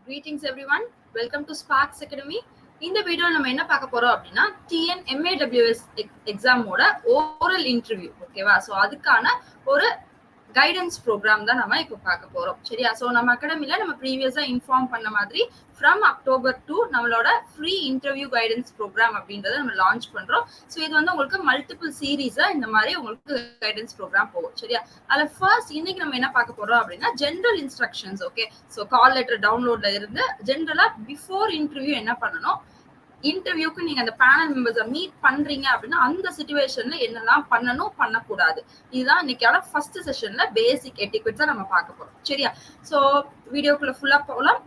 Greetings everyone. Welcome to Sparks Academy. இந்த video நம்ம என்ன பார்க்க போறோம் அப்படின்னா TNMAWS எக்ஸாமோட ஓரல் இன்டர்வியூ ஓகேவா. ஸோ அதுக்கான ஒரு கைடன்ஸ் ப்ரோக்ராம் தான் நம்ம இப்போ பார்க்க போறோம் சரியா. ஸோ நம்ம அகாடமில நம்ம ப்ரீவியஸா இன்ஃபார்ம் பண்ண மாதிரி ஃப்ரம் October 2 நம்மளோட ஃப்ரீ இன்டர்வியூ கைடன்ஸ் ப்ரோக்ராம் அப்படின்றத நம்ம லான்ச் பண்றோம். ஸோ இது வந்து உங்களுக்கு மல்டிபிள் சீரீஸா இந்த மாதிரி உங்களுக்கு கைடன்ஸ் ப்ரோக்ராம் போகும் சரியா. அதுல ஃபர்ஸ்ட் இன்னைக்கு நம்ம என்ன பார்க்க போறோம் அப்படின்னா general instructions. Okay, so call letter டவுன்லோட்ல இருந்து ஜென்ரலா பிஃபோர் இன்டர்வியூ என்ன பண்ணணும், இன்டர்வியூக்கு நீங்க அந்த பேனல் மெம்பர்ஸை மீட் பண்றீங்க அப்படின்னா அந்த சிச்சுவேஷன்ல என்னெல்லாம் பண்ணணும் பண்ணக்கூடாது, இதுதான் இன்னைக்கான ஃபர்ஸ்ட் செஷன்ல பேசிக் எட்டிக்வெட்ஸா நம்ம பார்க்க போறோம் சரியா. ஸோ வீடியோக்குள்ள ஃபுல்லா போகலாம்.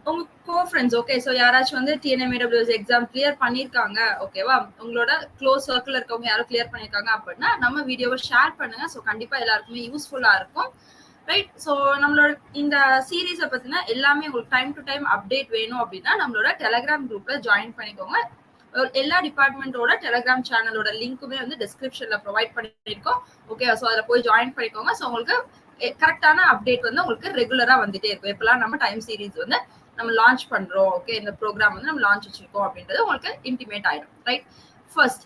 உங்க கோ ஃப்ரெண்ட்ஸ் ஓகே, ஸோ யாராச்சும் வந்து TNMAWS எக்ஸாம் கிளியர் பண்ணியிருக்காங்க ஓகேவா, உங்களோட க்ளோஸ் சர்க்கிள் இருக்கவங்க யாரும் கிளியர் பண்ணியிருக்காங்க அப்படின்னா நம்ம வீடியோவை ஷேர் பண்ணுங்க. ஸோ கண்டிப்பா எல்லாருக்குமே யூஸ்ஃபுல்லா இருக்கும் ரைட். ஸோ நம்மளோட இந்த சீரீஸை பத்தின எல்லாமே உங்களுக்கு டைம் டு டைம் அப்டேட் வேணும் அப்படின்னா நம்மளோட டெலிகிராம் குரூப்ல ஜாயின் பண்ணிக்கோங்க. எல்லா டிபார்ட்மெண்ட்டோட டெலிகிராம் சேனலோட லிங்க்குமே வந்து டிஸ்கிரிப்ஷன்ல ப்ரொவைட் பண்ணிருக்கோம் ஓகே. ஸோ அதில் போய் ஜாயின் பண்ணிக்கோங்க. ஸோ உங்களுக்கு கரெக்டான அப்டேட் வந்து உங்களுக்கு ரெகுலரா வந்துட்டே இருக்கும். இப்பெல்லாம் நம்ம டைம் சீரீஸ் வந்து நம்ம லான்ச் பண்றோம் ஓகே, இந்த ப்ரோக்ராம் வந்து நம்ம லான்ச் வச்சிருக்கோம் அப்படின்றது உங்களுக்கு இன்டிமேட் ஆயிடும் ரைட். ஃபர்ஸ்ட்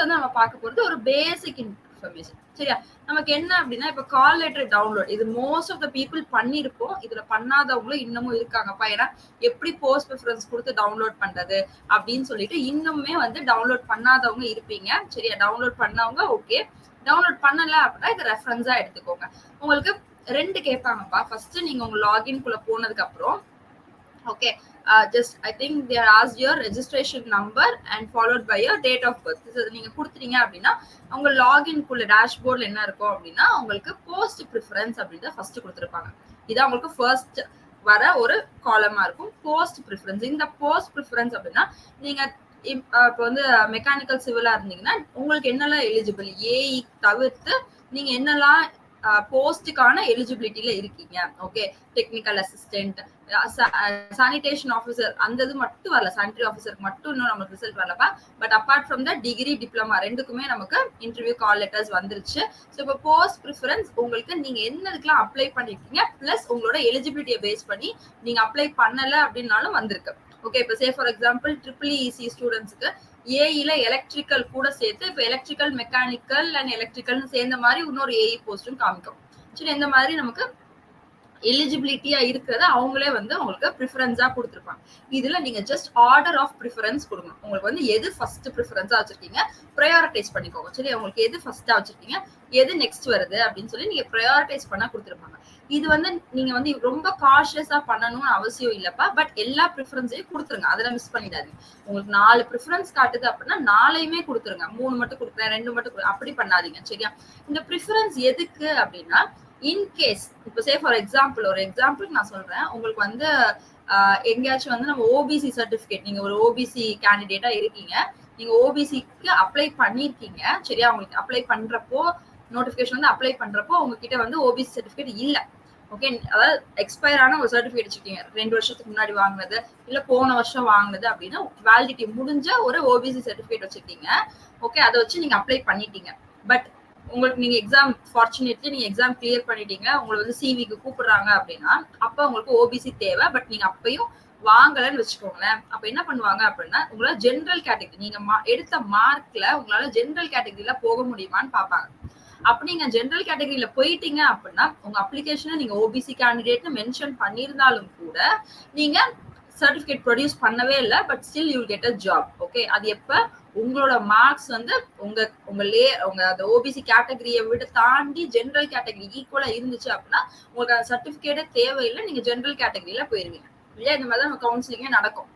வந்து நம்ம பார்க்க போறது ஒரு பேசிக் இன்ஃபர்மேஷன் சரியா. நமக்கு என்ன அப்படின்னா இப்ப கால் லெட்டர் டவுன்லோட் இது மோஸ்ட் ஆஃப் த பீப்புள் பண்ணிருப்போம். இதுல பண்ணாதவங்களும் இன்னமும் இருக்காங்கப்பா. ஏன்னா எப்படி போஸ்ட் ப்ரிஃபரன்ஸ் கொடுத்து டவுன்லோட் பண்றது அப்படின்னு சொல்லிட்டு இன்னுமே வந்து டவுன்லோட் பண்ணாதவங்க இருப்பீங்க சரியா. டவுன்லோட் பண்ணவங்க ஓகே, டவுன்லோட் பண்ணல அப்படின்னா இது ரெஃபரன்ஸா எடுத்துக்கோங்க. உங்களுக்கு ரெண்டு கேட்பாங்கப்பா. ஃபர்ஸ்ட் நீங்க உங்க லாகின் குள்ள போனதுக்கு அப்புறம் okay, just I think they are asked your registration number and followed by your date of birth. நீங்க கொடுத்துட்டீங்க அப்படின்னா உங்க லாகின் குள்ள டேஷ்போர்ட்ல என்ன இருக்கும் அப்படின்னா உங்களுக்கு போஸ்ட் ப்ரிஃபரன்ஸ் அப்படின்றத ஃபர்ஸ்ட் கொடுத்துருப்பாங்க. இதான் உங்களுக்கு ஃபர்ஸ்ட் வர ஒரு காலமா இருக்கும் போஸ்ட் ப்ரிஃபரன்ஸ். இந்த போஸ்ட் ப்ரிஃபரன்ஸ் அப்படின்னா நீங்க இப்போ வந்து மெக்கானிக்கல் சிவிலா இருந்தீங்கன்னா உங்களுக்கு என்னெல்லாம் எலிஜிபிள், ஏஇ தவிர்த்து நீங்க என்னெல்லாம் போஸ்டுக்கான எலிஜிபிலிட்டியில இருக்கீங்க okay. Technical assistant, sanitation officer அந்த இது மட்டும் வரல, சானிடரி ஆஃபீஸருக்கு மட்டும் இன்னும் நமக்கு ரிசல்ட் வரலப்பா. But apart from the degree diploma ரெண்டுக்குமே நமக்கு இன்டர்வியூ கால் லெட்டர்ஸ் வந்துருச்சு. ஸோ இப்போ போஸ்ட் ப்ரிஃபரன்ஸ் உங்களுக்கு நீங்க என்னதுக்கெல்லாம் அப்ளை பண்ணிருக்கீங்க பிளஸ் உங்களோட எலிஜிபிலிட்டியை பேஸ் பண்ணி நீங்க அப்ளை பண்ணல அப்படின்னாலும் வந்திருக்கு ஓகே. இப்போ சே ஃபார் எக்ஸாம்பிள் EEEC ஸ்டூடெண்ட்ஸ்க்கு ஏஇல எலக்ட்ரிக்கல் கூட சேர்த்து இப்போ எலக்ட்ரிக்கல் மெக்கானிக்கல் அண்ட் எலக்ட்ரிக்கல்னு சேர்ந்த மாதிரி இன்னொரு ஏஇ போஸ்டும் காமிக்கும் சரி. இந்த மாதிரி நமக்கு எலிஜிபிலிட்டியா இருக்கிறத அவங்களே வந்து உங்களுக்கு ப்ரிஃபரன்ஸா கொடுத்துருப்பாங்க. இதுல நீங்க ஜஸ்ட் ஆர்டர் ஆஃப் ப்ரிஃபரன்ஸ் கொடுக்கணும். உங்களுக்கு வந்து எது ஃபர்ஸ்ட் ப்ரிஃபரன்ஸா வச்சிருக்கீங்க ப்ரையாரிட்டைஸ் பண்ணிக்கோங்க சரி. உங்களுக்கு எது ஃபர்ஸ்டா வச்சிருக்கீங்க எது நெக்ஸ்ட் வருது அப்படின்னு சொல்லி நீங்க ப்ரையாரிட்டைஸ் பண்ணா கொடுத்துருப்பாங்க. இது வந்து நீங்க வந்து ரொம்ப காஷியஸா பண்ணணும்னு அவசியம் இல்லப்பா. பட் எல்லா ப்ரிஃபரன்ஸையும் கொடுத்துருங்க, அதுல மிஸ் பண்ணிடாதீங்க. உங்களுக்கு 4 ப்ரிஃபரன்ஸ் காட்டுது அப்படின்னா 4யுமே கொடுத்துருங்க. 3 மட்டும் கொடுக்குறேன் 2 மட்டும் அப்படி பண்ணாதீங்க சரியா. இந்த ப்ரிஃபரன்ஸ் எதுக்கு அப்படின்னா இன்கேஸ் இப்போ சே ஃபார் எக்ஸாம்பிள் ஒரு எக்ஸாம்பிளுக்கு நான் சொல்றேன். உங்களுக்கு வந்து எங்கேயாச்சும் வந்து நம்ம ஓபிசி சர்டிபிகேட், நீங்க ஒரு ஓபிசி கேண்டிடேட்டா இருக்கீங்க, நீங்க ஓபிசிக்கு அப்ளை பண்ணிருக்கீங்க சரியா. உங்களுக்கு அப்ளை பண்றப்போ நோட்டிபிகேஷன் வந்து அப்ளை பண்றப்போ உங்ககிட்ட வந்து ஓபிசி சர்டிபிகேட் இல்ல ஓகே. அதாவது எக்ஸ்பயர் ஆன ஒரு சர்டிபிகேட் வச்சிருக்கீங்க 2 வருஷத்துக்கு முன்னாடி வாங்கினது இல்ல போன வருஷம் வாங்கினது அப்படின்னா வேலிடிட்டி முடிஞ்ச ஒரு ஓபிசி சர்டிபிகேட் வச்சிருக்கீங்க ஓகே. அதை வச்சு நீங்க அப்ளை பண்ணிட்டீங்க. பட் உங்களுக்கு நீங்க எக்ஸாம் ஃபார்ச்சுனேட்லி நீங்க எக்ஸாம் கிளியர் பண்ணிட்டீங்க, உங்களை வந்து சிவிக்கு கூப்பிடுறாங்க அப்படின்னா அப்ப உங்களுக்கு ஓபிசி தேவை. பட் நீங்க அப்பயும் வாங்கலன்னு வச்சுக்கோங்களேன். அப்ப என்ன பண்ணுவாங்க அப்படின்னா உங்களால ஜென்ரல் கேட்டகரி நீங்க எடுத்த மார்க்ல உங்களால ஜென்ரல் கேட்டகரியில போக முடியுமான்னு பாப்பாங்க. அப்படி நீங்க ஜென்ரல் கேட்டகரியில போயிட்டீங்க அப்படின்னா உங்க அப்ளிகேஷனை நீங்க ஓபிசி கேண்டிடேட்னு மென்ஷன் பண்ணியிருந்தாலும் கூட நீங்க சர்டிபிகேட் ப்ரொடியூஸ் பண்ணவே இல்லை. But still you get a job okay. அது எப்ப உங்களோட மார்க்ஸ் வந்து உங்க அந்த ஓபிசி கேட்டகரியை விட தாண்டி ஜென்ரல் கேட்டகரி ஈக்குவலா இருந்துச்சு அப்படின்னா உங்களுக்கு அந்த சர்டிபிகேட்டே தேவையில்லை, நீங்க ஜென்ரல் கேட்டகரியில போயிருவீங்க இல்லையா. இந்த மாதிரி தான் கவுன்சிலிங்கே நடக்கும்.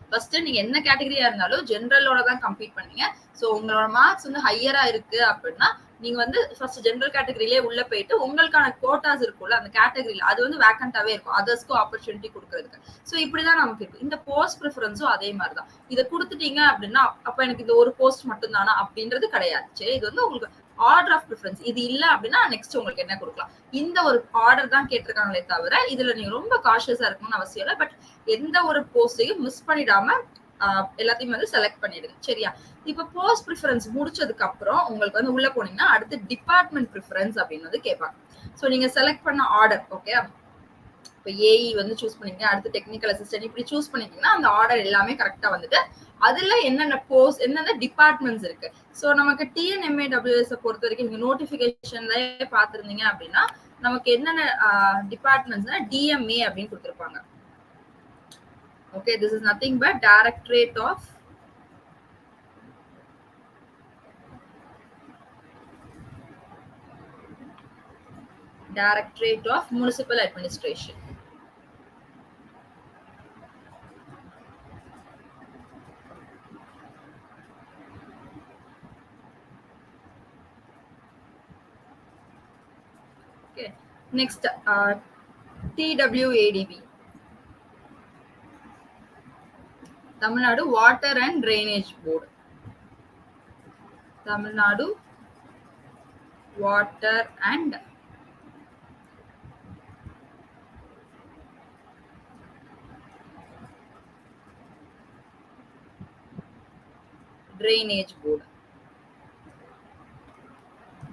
ஃபர்ஸ்ட் நீங்க என்ன கேட்டகரியா இருந்தாலும் ஜென்ரலோட தான் கம்ப்ளீட் பண்ணீங்க. ஸோ உங்களோட மார்க்ஸ் வந்து ஹையரா இருக்கு அப்படின்னா நீங்க வந்து ஃபர்ஸ்ட் ஜென்ரல் கேட்டகரியிலே உள்ள போயிட்டு உங்களுக்கான கோட்டாஸ் இருக்கும்ல அந்த கேட்டகரியில அது வந்து வேக்கண்டாவே இருக்கும், அதர்ஸ்க்கும் ஆப்பர்ச்சுனிட்டி கொடுக்கறதுக்கு. ஸோ இப்படிதான் நமக்கு இருக்கு. இந்த போஸ்ட் ப்ரிஃபரன்ஸும் அதே மாதிரிதான். இதை கொடுத்துட்டீங்க அப்படின்னா அப்ப எனக்கு இந்த ஒரு போஸ்ட் மட்டும் தானா அப்படின்றது கிடையாது சரி. இது வந்து உங்களுக்கு ஆர்டர் ஆஃப் ப்ரிஃபரன்ஸ். இது இல்ல அப்படின்னா நெக்ஸ்ட் உங்களுக்கு என்ன கொடுக்கலாம், இந்த ஒரு ஆர்டர் தான் கேட்டிருக்காங்களே தவிர இதுல நீங்க ரொம்ப காஷியஸா இருக்கணும்னு அவசியம் இல்லை. பட் எந்த ஒரு போஸ்டையும் மிஸ் பண்ணிடாம எல்லாத்தையும் வந்து செலக்ட் பண்ணிடுங்க சரியா. இப்ப போஸ்ட் ப்ரிஃபரன்ஸ் முடிச்சதுக்கு அப்புறம் உங்களுக்கு வந்து உள்ள போனீங்கன்னா அடுத்து டிபார்ட்மெண்ட் ப்ரிஃபரன்ஸ் அப்படின்னு வந்து கேட்பாங்க. ஸோ நீங்க செலக்ட் பண்ண ஆர்டர் ஓகே. இப்போ ஏஇ வந்து சூஸ் பண்ணிங்க, அடுத்து டெக்னிக்கல் அசிஸ்டன்ட் இப்படி சூஸ் பண்ணிட்டீங்கன்னா அந்த ஆர்டர் எல்லாமே கரெக்டா வந்துட்டு அதுல என்னென்ன போஸ்ட் என்னென்ன டிபார்ட்மெண்ட்ஸ் இருக்கு. ஸோ நமக்கு டிஎன்எம்ஏடபிள்யூஎஸ் பொறுத்த வரைக்கும் நீங்க நோட்டிபிகேஷன்ல பாத்துருந்தீங்க அப்படின்னா நமக்கு என்னென்ன டிபார்ட்மெண்ட்ஸ்னா டிஎம்ஏ அப்படின்னு கொடுத்துருப்பாங்க. Okay, this is nothing but Directorate of Municipal Administration. Okay, next TWADB, Tamil Nadu Water and Drainage Board. Tamil Nadu Water and Drainage Board.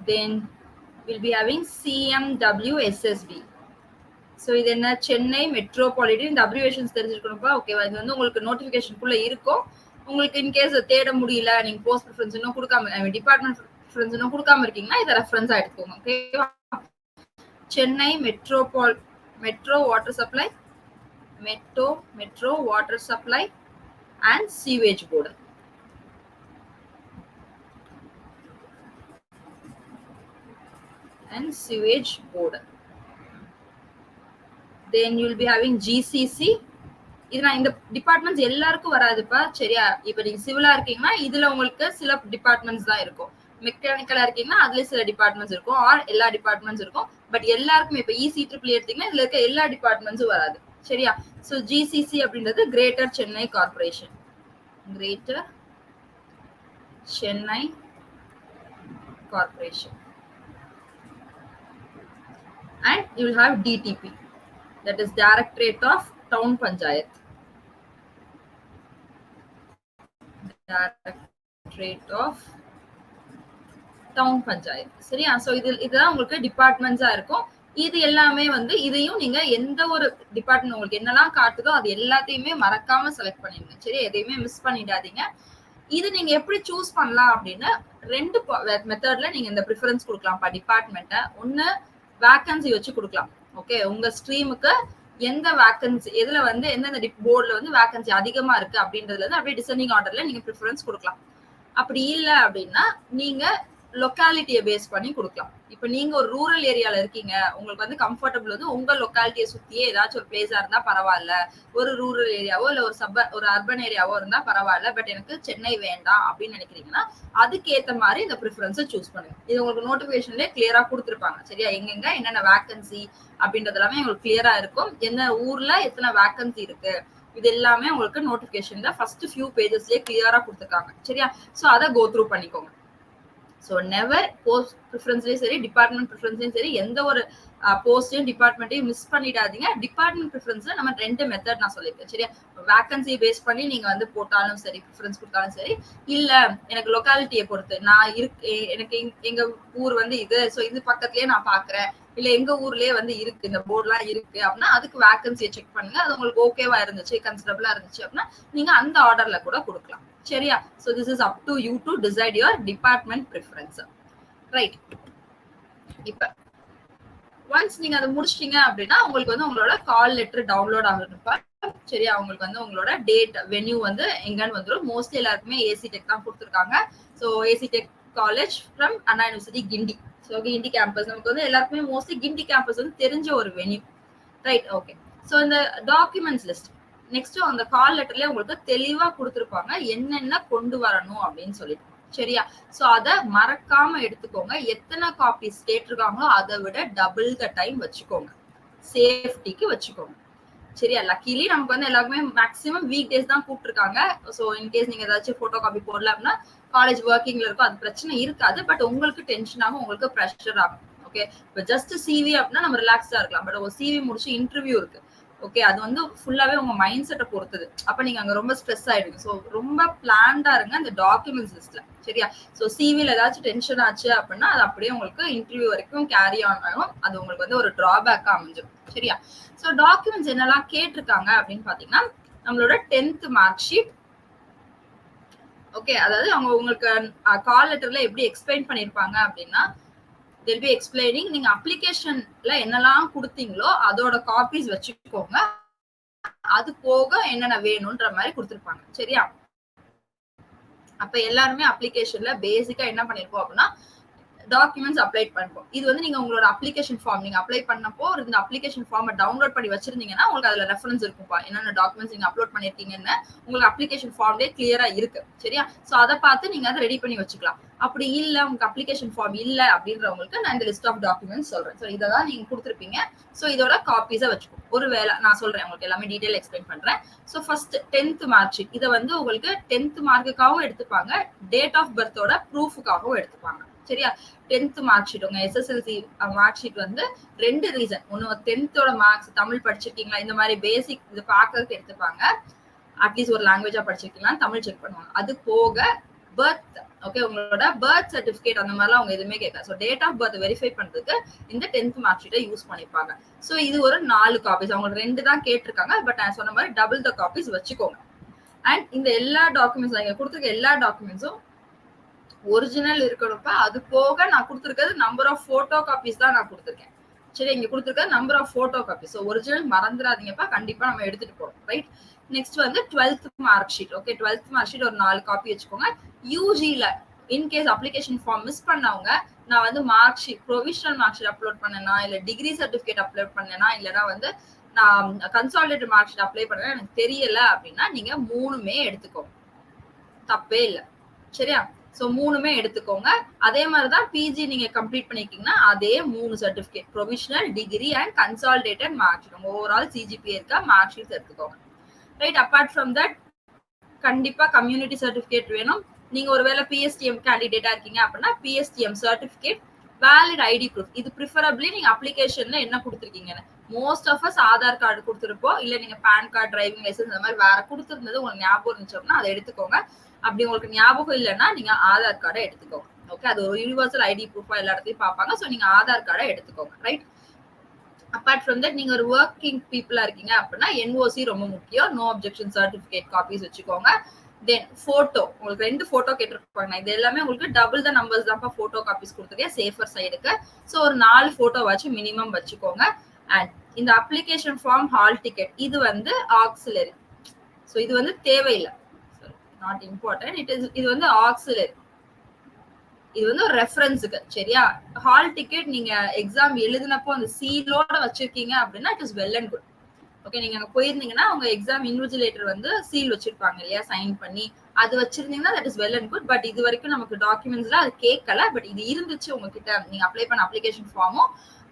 Then we'll be having CMWSSB. So இது என்ன, Chennai metropolitan. இந்த abbreviations தெரிஞ்சிருக்கணும்ப்பா. ஓகேவா, இது வந்து உங்களுக்கு நோட்டிஃபிகேஷனுக்குள்ள இருக்கும். உங்களுக்கு in case தேட முடியல, நீங்க போஸ்ட் ப்ரிஃபரன்ஸ் இன்னும் கொடுக்காம, டிபார்ட்மெண்ட் ப்ரிஃபரன்ஸ் இன்னும் கொடுக்காம இருக்கீங்கன்னா இதை ரெஃபரன்ஸா எடுத்துக்கோங்க. ஓகேவா, Chennai metro water supply, metro water supply and sewage board. And sewage board. Then you will be having GCC. இதுனா இந்த டிபார்ட்மெண்ட்ஸ் எல்லாருக்கும் வராதுப்பா, சரியா? இப்ப நீங்க சிவிலா இருக்கீங்கன்னா இதுல உங்களுக்கு சில டிபார்ட்மெண்ட்ஸ் தான் இருக்கும். மெக்கானிக்கலா இருக்கீங்கன்னா அதுல சில டிபார்ட்மெண்ட்ஸ் இருக்கும், ஆர் எல்லா டிபார்ட்மெண்ட்ஸ் இருக்கும். பட் எல்லாருக்குமே இப்ப ECEEE எடுத்தீங்கன்னா இதுல இருக்க எல்லா டிபார்ட்மெண்ட்ஸும் வராது, சரியா? ஸோ GCC அப்படின்றது greater Chennai corporation. Greater Chennai corporation. And you will have DTP, that is Directorate of Town Panchayat. Directorate of Town Panchayat. சரியா? சோ இதுதான் உங்களுக்கு டிபார்ட்மெண்ட்ஸா இருக்கும். இது எல்லாமே வந்து இதையும் நீங்க எந்த ஒரு டிபார்ட்மெண்ட் உங்களுக்கு என்னெல்லாம் காட்டுதோ அது எல்லாத்தையுமே மறக்காம செலக்ட் பண்ணிடுங்க, சரி? எதையுமே மிஸ் பண்ணிடாதீங்க. இது நீங்க எப்படி சூஸ் பண்ணலாம் அப்படின்னா ரெண்டு மெத்தட்ல நீங்க இந்த ப்ரிஃபரன்ஸ் கொடுக்கலாம்ப்பா டிபார்ட்மெண்ட்டை. ஒன்னு வேக்கன்சி வச்சு கொடுக்கலாம். ஓகே, உங்க ஸ்ட்ரீமுக்கு எந்த வேக்கன்சி, எதுல வந்து எந்தெந்த போர்டுல வந்து வேக்கன்சி அதிகமா இருக்கு அப்படின்றதுல இருந்து அப்படியே டிசெண்டிங் ஆர்டர்ல நீங்க ப்ரிஃபரன்ஸ் கொடுக்கலாம். அப்படி இல்லை அப்படின்னா நீங்க லொக்காலிட்டியை பேஸ் பண்ணி கொடுக்கலாம். இப்ப நீங்க ஒரு ரூரல் ஏரியால இருக்கீங்க, உங்களுக்கு வந்து கம்ஃபர்டபுள் வந்து உங்க லொக்காலிட்டியை சுத்தியே ஏதாச்சும் ஒரு பிளேஸா இருந்தா பரவாயில்ல, ஒரு ரூரல் ஏரியாவோ இல்ல ஒரு அர்பன் ஏரியாவோ இருந்தா பரவாயில்ல, பட் எனக்கு சென்னை வேண்டாம் அப்படின்னு நினைக்கிறீங்கன்னா அதுக்கு ஏத்த மாதிரி இந்த ப்ரிஃபரன்ஸை சூஸ் பண்ணுங்க. இது உங்களுக்கு நோட்டிபிகேஷன்லேயே கிளியரா கொடுத்துருப்பாங்க, சரியா? எங்கெங்க என்னென்ன வேக்கன்சி அப்படின்றது எல்லாமே உங்களுக்கு கிளியரா இருக்கும். என்ன ஊர்ல எத்தனை வேக்கன்சி இருக்கு இது எல்லாமே உங்களுக்கு நோட்டிபிகேஷன்ல ஃபர்ஸ்ட் ஃபியூ பேஜஸ்லயே கிளியரா கொடுத்துருக்காங்க, சரியா? ஸோ அதை கோ த்ரூ பண்ணிக்கோங்க. ஸோ நெவர் போஸ்ட் ப்ரிஃபரன்ஸ்லயும் சரி டிபார்ட்மெண்ட் ப்ரிஃபரன்ஸ்லயும் சரி எந்த ஒரு போஸ்டையும் டிபார்ட்மெண்ட்டையும் மிஸ் பண்ணிடாதீங்க. டிபார்ட்மெண்ட் ப்ரிஃபரன்ஸ்ல நம்ம ரெண்டு மெத்தட் நான் சொல்லியிருக்கேன், சரியா? வேக்கன்சி பேஸ் பண்ணி நீங்க வந்து போட்டாலும் சரி, ப்ரிஃபரன்ஸ் கொடுத்தாலும் சரி, இல்ல எனக்கு லொக்காலிட்டியை பொறுத்து நான் எனக்கு எங்க ஊர் வந்து இது, ஸோ இது பக்கத்துலயே நான் பாக்குறேன், இல்ல எங்க ஊர்லயே வந்து இருக்கு இந்த போர்ட்லாம் இருக்கு அப்படின்னா அதுக்கு வேக்கன்சியை செக் பண்ணுங்க. அது உங்களுக்கு ஓகேவா இருந்துச்சு, கன்சிடபிளா இருந்துச்சு அப்படின்னா நீங்க அந்த ஆர்டர்ல கூட கொடுக்கலாம், சரியா? So this is up to you to decide your department preference, right? இப்ப once நீங்க அதை முடிச்சிட்டீங்க அப்படின்னா உங்களுக்கு வந்து உங்களோட கால் லெட்டர் டவுன்லோட் ஆகுதுப்பா, சரியா? உங்களுக்கு வந்து உங்களோட டேட் வென்யூ வந்து எங்கன்னு வந்துடும். மோஸ்ட்லி எல்லாருக்குமே ஏசி டெக் தான் கொடுத்துருக்காங்க. So AC tech college from Anna university Guindy. So Guindy campus நமக்கு வந்து எல்லாருக்குமே மோஸ்ட்லி கிண்டி கேம்பஸ் வந்து தெரிஞ்ச ஒரு வென்யூ, ரைட்? ஓகே, ஸோ இந்த டாக்குமெண்ட்ஸ் லிஸ்ட் நெக்ஸ்ட் அந்த கால் லெட்டர்ல உங்களுக்கு தெளிவா கொடுத்துருப்பாங்க என்னென்ன கொண்டு வரணும் அப்படின்னு சொல்லிட்டு, சரியா? சோ அத மறக்காம எடுத்துக்கோங்க. எத்தனை காப்பீஸ் கேட்டிருக்காங்களோ அதை விட டபுள் த டைம் வச்சுக்கோங்க, சேஃப்டிக்கு வச்சுக்கோங்க, சரியா? லக்கிலி நமக்கு வந்து எல்லாருக்குமே மேக்ஸிமம் வீக் டேஸ் தான் கூப்பிட்டுருக்காங்க. ஸோ இன்கேஸ் நீங்க ஏதாச்சும் போட்டோ காப்பி போடல அப்படின்னா காலேஜ் ஒர்க்கிங்ல இருக்கும், அது பிரச்சனை இருக்காது. பட் உங்களுக்கு டென்ஷன் ஆகும், உங்களுக்கு ப்ரெஷர் ஆகும். ஓகே, இப்போ ஜஸ்ட் சிவி அப்படின்னா நம்ம ரிலாக்ஸ்டா இருக்கலாம். பட் ஒரு சிவி முடிச்சு இன்டர்வியூ இருக்கு, ஓகே, அது வந்து ஃபுல்லாவே உங்க மைண்ட் செட்டை பொறுத்தது. அப்ப நீங்க அங்க ரொம்ப ஸ்ட்ரெஸ் ஆயிடுங்க. ஸோ ரொம்ப பிளான்டா இருங்க அந்த டாக்குமெண்ட்ஸ் லிஸ்ட்ல. சரியா? ஸோ சிவில ஏதாச்சும் டென்ஷன் ஆச்சு அப்படின்னா அது அப்படியே உங்களுக்கு இன்டர்வியூ வரைக்கும் கேரி ஆன் ஆகும். அது உங்களுக்கு வந்து ஒரு டிராபேக்கா அமைஞ்சிடும். சரியா? ஸோ டாக்குமெண்ட்ஸ் என்னெல்லாம் கேட்டிருக்காங்க அப்படின்னு பாத்தீங்கன்னா, நம்மளோட 10th மார்க் ஷீட். ஓகே, அதாவது அவங்க உங்களுக்கு கால் லெட்டர்ல எப்படி எக்ஸ்பிளைன் பண்ணிருப்பாங்க அப்படின்னா, they'll be explaining நீங்க அப்ளிகேஷன்ல என்னெல்லாம் கொடுத்தீங்களோ அதோட காப்பீஸ் வச்சுக்கோங்க. அது போக என்னென்ன வேணும்ன்ற மாதிரி கொடுத்திருப்பாங்க. சரியா? அப்ப எல்லாருமே அப்ளிகேஷன்ல பேசிக்கா என்ன பண்ணிருப்போம் அப்படின்னா டாக்குமெண்ட்ஸ் அப்ளை பண்ணுவோம். இது வந்து நீங்க உங்களோட அப்ளிகேஷன் ஃபார்ம் நீங்க அப்ளை பண்ணப்போ இந்த அப்ளிகேஷன் ஃபார்மை டவுன்லோட் பண்ணி வச்சிருந்தீங்கன்னா உங்களுக்கு அதுல ரெஃபரன்ஸ் இருக்கும்பா, என்னென்ன டாக்குமெண்ட்ஸ் நீங்க அப்லோட் பண்ணிருக்கீங்கன்னு உங்களுக்கு அப்ளிகேஷன் ஃபார்ம்லேயே கிளியரா இருக்கு. சரியா? சோ அதை பார்த்து நீங்க அதை ரெடி பண்ணி வச்சுக்கலாம். அப்படி இல்ல உங்களுக்கு அப்ளிகேஷன் ஃபார்ம் இல்ல அப்படின்றவங்களுக்கு நான் இந்த லிஸ்ட் ஆஃப் டாக்குமெண்ட்ஸ் சொல்றேன். ஸோ இதை தான் நீங்க கொடுத்துருப்பீங்க. ஸோ இதோட காப்பீஸை வச்சுக்கோ. ஒருவேளை நான் சொல்றேன் உங்களுக்கு எல்லாமே டீடைல் எக்ஸ்பிளைன் பண்றேன். So first 10th mark sheet. இதை வந்து உங்களுக்கு 10th மார்க்குக்காகவும் எடுத்துப்பாங்க, டேட் ஆஃப் பர்த்தோட ப்ரூஃபுக்காகவும் எடுத்துப்பாங்க. சரியா? 10th மார்க் ஷீட் உங்க எஸ்எஸ்எல்சி மார்க் ஷீட் வந்து 2 ரீசன். ஒன்னு 10th மார்க்ஸ் தமிழ் படிச்சிருக்கீங்களா இந்த மாதிரி பேசிக் இது பாக்கிறதுக்கு எடுத்துப்பாங்க. அட்லீஸ்ட் ஒரு லாங்குவேஜா படிச்சிருக்கீங்களா தமிழ் செக் பண்ணுவாங்க. அது போக பர்த், ஓகே, உங்களோட பர்த் சர்டிபிகேட் அந்த மாதிரிலாம் அவங்க எதுவுமே கேட்கல. So date of birth verify பண்றதுக்கு இந்த 10th மார்க் ஷீட்டை யூஸ் பண்ணிப்பாங்க. ஸோ இது ஒரு 4 காப்பீஸ். அவங்க 2 தான் கேட்டிருக்காங்க. பட் நான் சொன்ன மாதிரி டபுள் த காப்பீஸ் வச்சுக்கோங்க. அண்ட் இந்த எல்லா டாக்குமெண்ட்ஸ் நீங்க கொடுத்துருக்க எல்லா டாக்குமெண்ட்ஸும் ஒரிஜினல் இருக்கணும்ப்பா. அது போக நான் கொடுத்துருக்கிறது நம்பர் ஆஃப் போட்டோ காப்பீஸ் தான் நான் கொடுத்துருக்கேன். சரி, இங்க கொடுத்துருக்கிறது number of photo copies. So original மறந்துடாதீங்கப்பா, கண்டிப்பா நம்ம எடுத்துட்டு போறோம். ரைட்? நெக்ஸ்ட் வந்து 12th mark sheet. Okay, 12th mark sheet ஒரு 4 காப்பி வச்சுக்கோங்க. யூஜில இன்கேஸ் அப்ளிகேஷன் ஃபார்ம் மிஸ் பண்ணவங்க, நான் வந்து mark sheet provisional mark sheet upload பண்ணேனா, இல்ல டிகிரி சர்டிபிகேட் அப்லோட் பண்ணேனா, இல்லைன்னா வந்து நான் கன்சாலிடேட் மார்க் ஷீட் அப்ளை பண்ணேன்னா எனக்கு தெரியல அப்படின்னா நீங்க 3மே எடுத்துக்கோங்க, தப்பே இல்லை. சரியா? சோ 3மே எடுத்துக்கோங்க. அதே மாதிரிதான் பிஜி நீங்க கம்ப்ளீட் பண்ணிருக்கீங்கன்னா அதே 3 certificate provisional, degree and consolidated mark sheet உங்க ஓவரால் சிஜிபிஏ இருக்க மார்க் ஷீட் எடுத்துக்கோங்க. ரைட்? அப்பார்ட் ஃப்ரம் தட் கண்டிப்பா கம்யூனிட்டி சர்டிபிகேட் வேணும். நீங்க ஒருவேளை பிஎஸ்டிஎம் கேண்டிடேட்டா இருக்கீங்க அப்படின்னா PSTM certificate, valid ID proof. இது ப்ரிஃபரபிளி நீங்க அப்ளிகேஷன்ல என்ன கொடுத்துருக்கீங்கன்னு most of us Aadhaar card கொடுத்துருப்போம், இல்ல நீங்க பேன் கார்டு, டிரைவிங் லைசன்ஸ் அந்த மாதிரி வேற கொடுத்துருந்தது உங்களுக்கு ஞாபகம் இருந்துச்சு அப்படின்னா அதை எடுத்துக்கோங்க. அப்படி உங்களுக்கு ஞாபகம் இல்லைன்னா நீங்க ஆதார் கார்டை எடுத்துக்கோங்க. ஓகே, அது ஒரு யூனிவர்சல் ஐடி ப்ரூஃபா எல்லா இடத்தையும் பார்ப்பாங்க. ஸோ நீங்க ஆதார் கார்டை எடுத்துக்கோங்க. ரைட்? அப்பார்ட் ஃப்ரம் தட் நீங்க ஒரு ஒர்க்கிங் பீப்புளா இருக்கீங்க அப்படின்னா என்ஓசி ரொம்ப முக்கியம். நோ அப்ஜெக்ஷன் சர்டிபிகேட் காப்பீஸ் வச்சுக்கோங்க. தென் போட்டோ, உங்களுக்கு 2 போட்டோ கேட்டிருப்பாங்க. இது எல்லாமே உங்களுக்கு டபுள் த நம்பர்ஸ் தான் போட்டோ காப்பீஸ் கொடுத்துருக்கேன் சேஃபர் சைடுக்கு. ஸோ ஒரு 4 போட்டோ வச்சு மினிமம் வச்சுக்கோங்க. அண்ட் இந்த அப்ளிகேஷன் ஃபார்ம், ஹால் டிக்கெட், இது வந்து ஆக்சிலரி. ஸோ இது வந்து தேவையில்லை, நாட் இம்பார்ட்டன்ட். இது வந்து ஆக்சிலரி, இது வந்து ஒரு ரெஃபரன்ஸுக்கு. சரியா? ஹால் டிக்கெட் நீங்க எக்ஸாம் எழுதினப்போ அந்த சீலோட வச்சிருக்கீங்க அப்படின்னா it is well and good. Okay, நீங்க அங்க போயிருந்தீங்கன்னா உங்க எக்ஸாம் இன்விஜிலேட்டர் வந்து சீல் வச்சிருப்பாங்க இல்லையா, சைன் பண்ணி, அது வச்சிருந்தீங்கன்னா that is well and good. But இது வரைக்கும் நமக்கு டாக்குமெண்ட்ஸ்ல அது கேட்கல. பட் இது இருந்துச்சு உங்ககிட்ட, நீங்க அப்ளை பண்ண அப்ளிகேஷன் ஃபார்மும்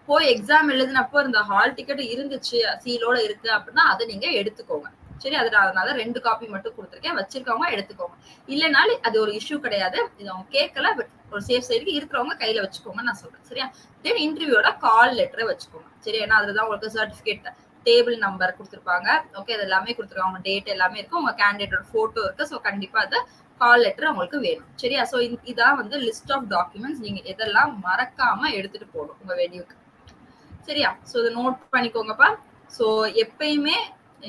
போய் எக்ஸாம் எழுதினப்போ இந்த ஹால் டிக்கெட் இருந்துச்சு, சீலோட இருக்கு அப்படின்னா அதை நீங்க எடுத்துக்கோங்க. சரி, அதனால 2 காப்பி மட்டும் கொடுத்துருக்கேன், வச்சிருக்கவங்க எடுத்துக்கோங்க. இல்லைனாலும் அது ஒரு இஷ்யூ கிடையாது. இது அவங்க கேட்கல, பட் ஒரு சேஃப் சைடுக்கு இருக்கிறவங்க கையில வச்சுக்கோங்க நான் சொல்றேன். சரியா? தென் இன்டர்வியூட கால் லெட்டரை வச்சுக்கோங்க. சரி, ஏன்னா அதுதான் உங்களுக்கு சர்டிபிகேட் டேபிள் நம்பர் கொடுத்துருப்பாங்க. ஓகே, அது எல்லாமே கொடுத்துருக்காங்க, டேட் எல்லாமே இருக்கு, உங்க கேண்டிடேட்டோட போட்டோ இருக்கு. ஸோ கண்டிப்பா அது கால் லெட்டர் உங்களுக்கு வேணும். சரியா? ஸோ இதான் வந்து லிஸ்ட் ஆஃப் டாக்குமெண்ட்ஸ் நீங்க எதெல்லாம் மறக்காம எடுத்துட்டு போகணும் உங்க வெடியூக்கு. சரியா? ஸோ இதை நோட் பண்ணிக்கோங்கப்பா. ஸோ எப்பயுமே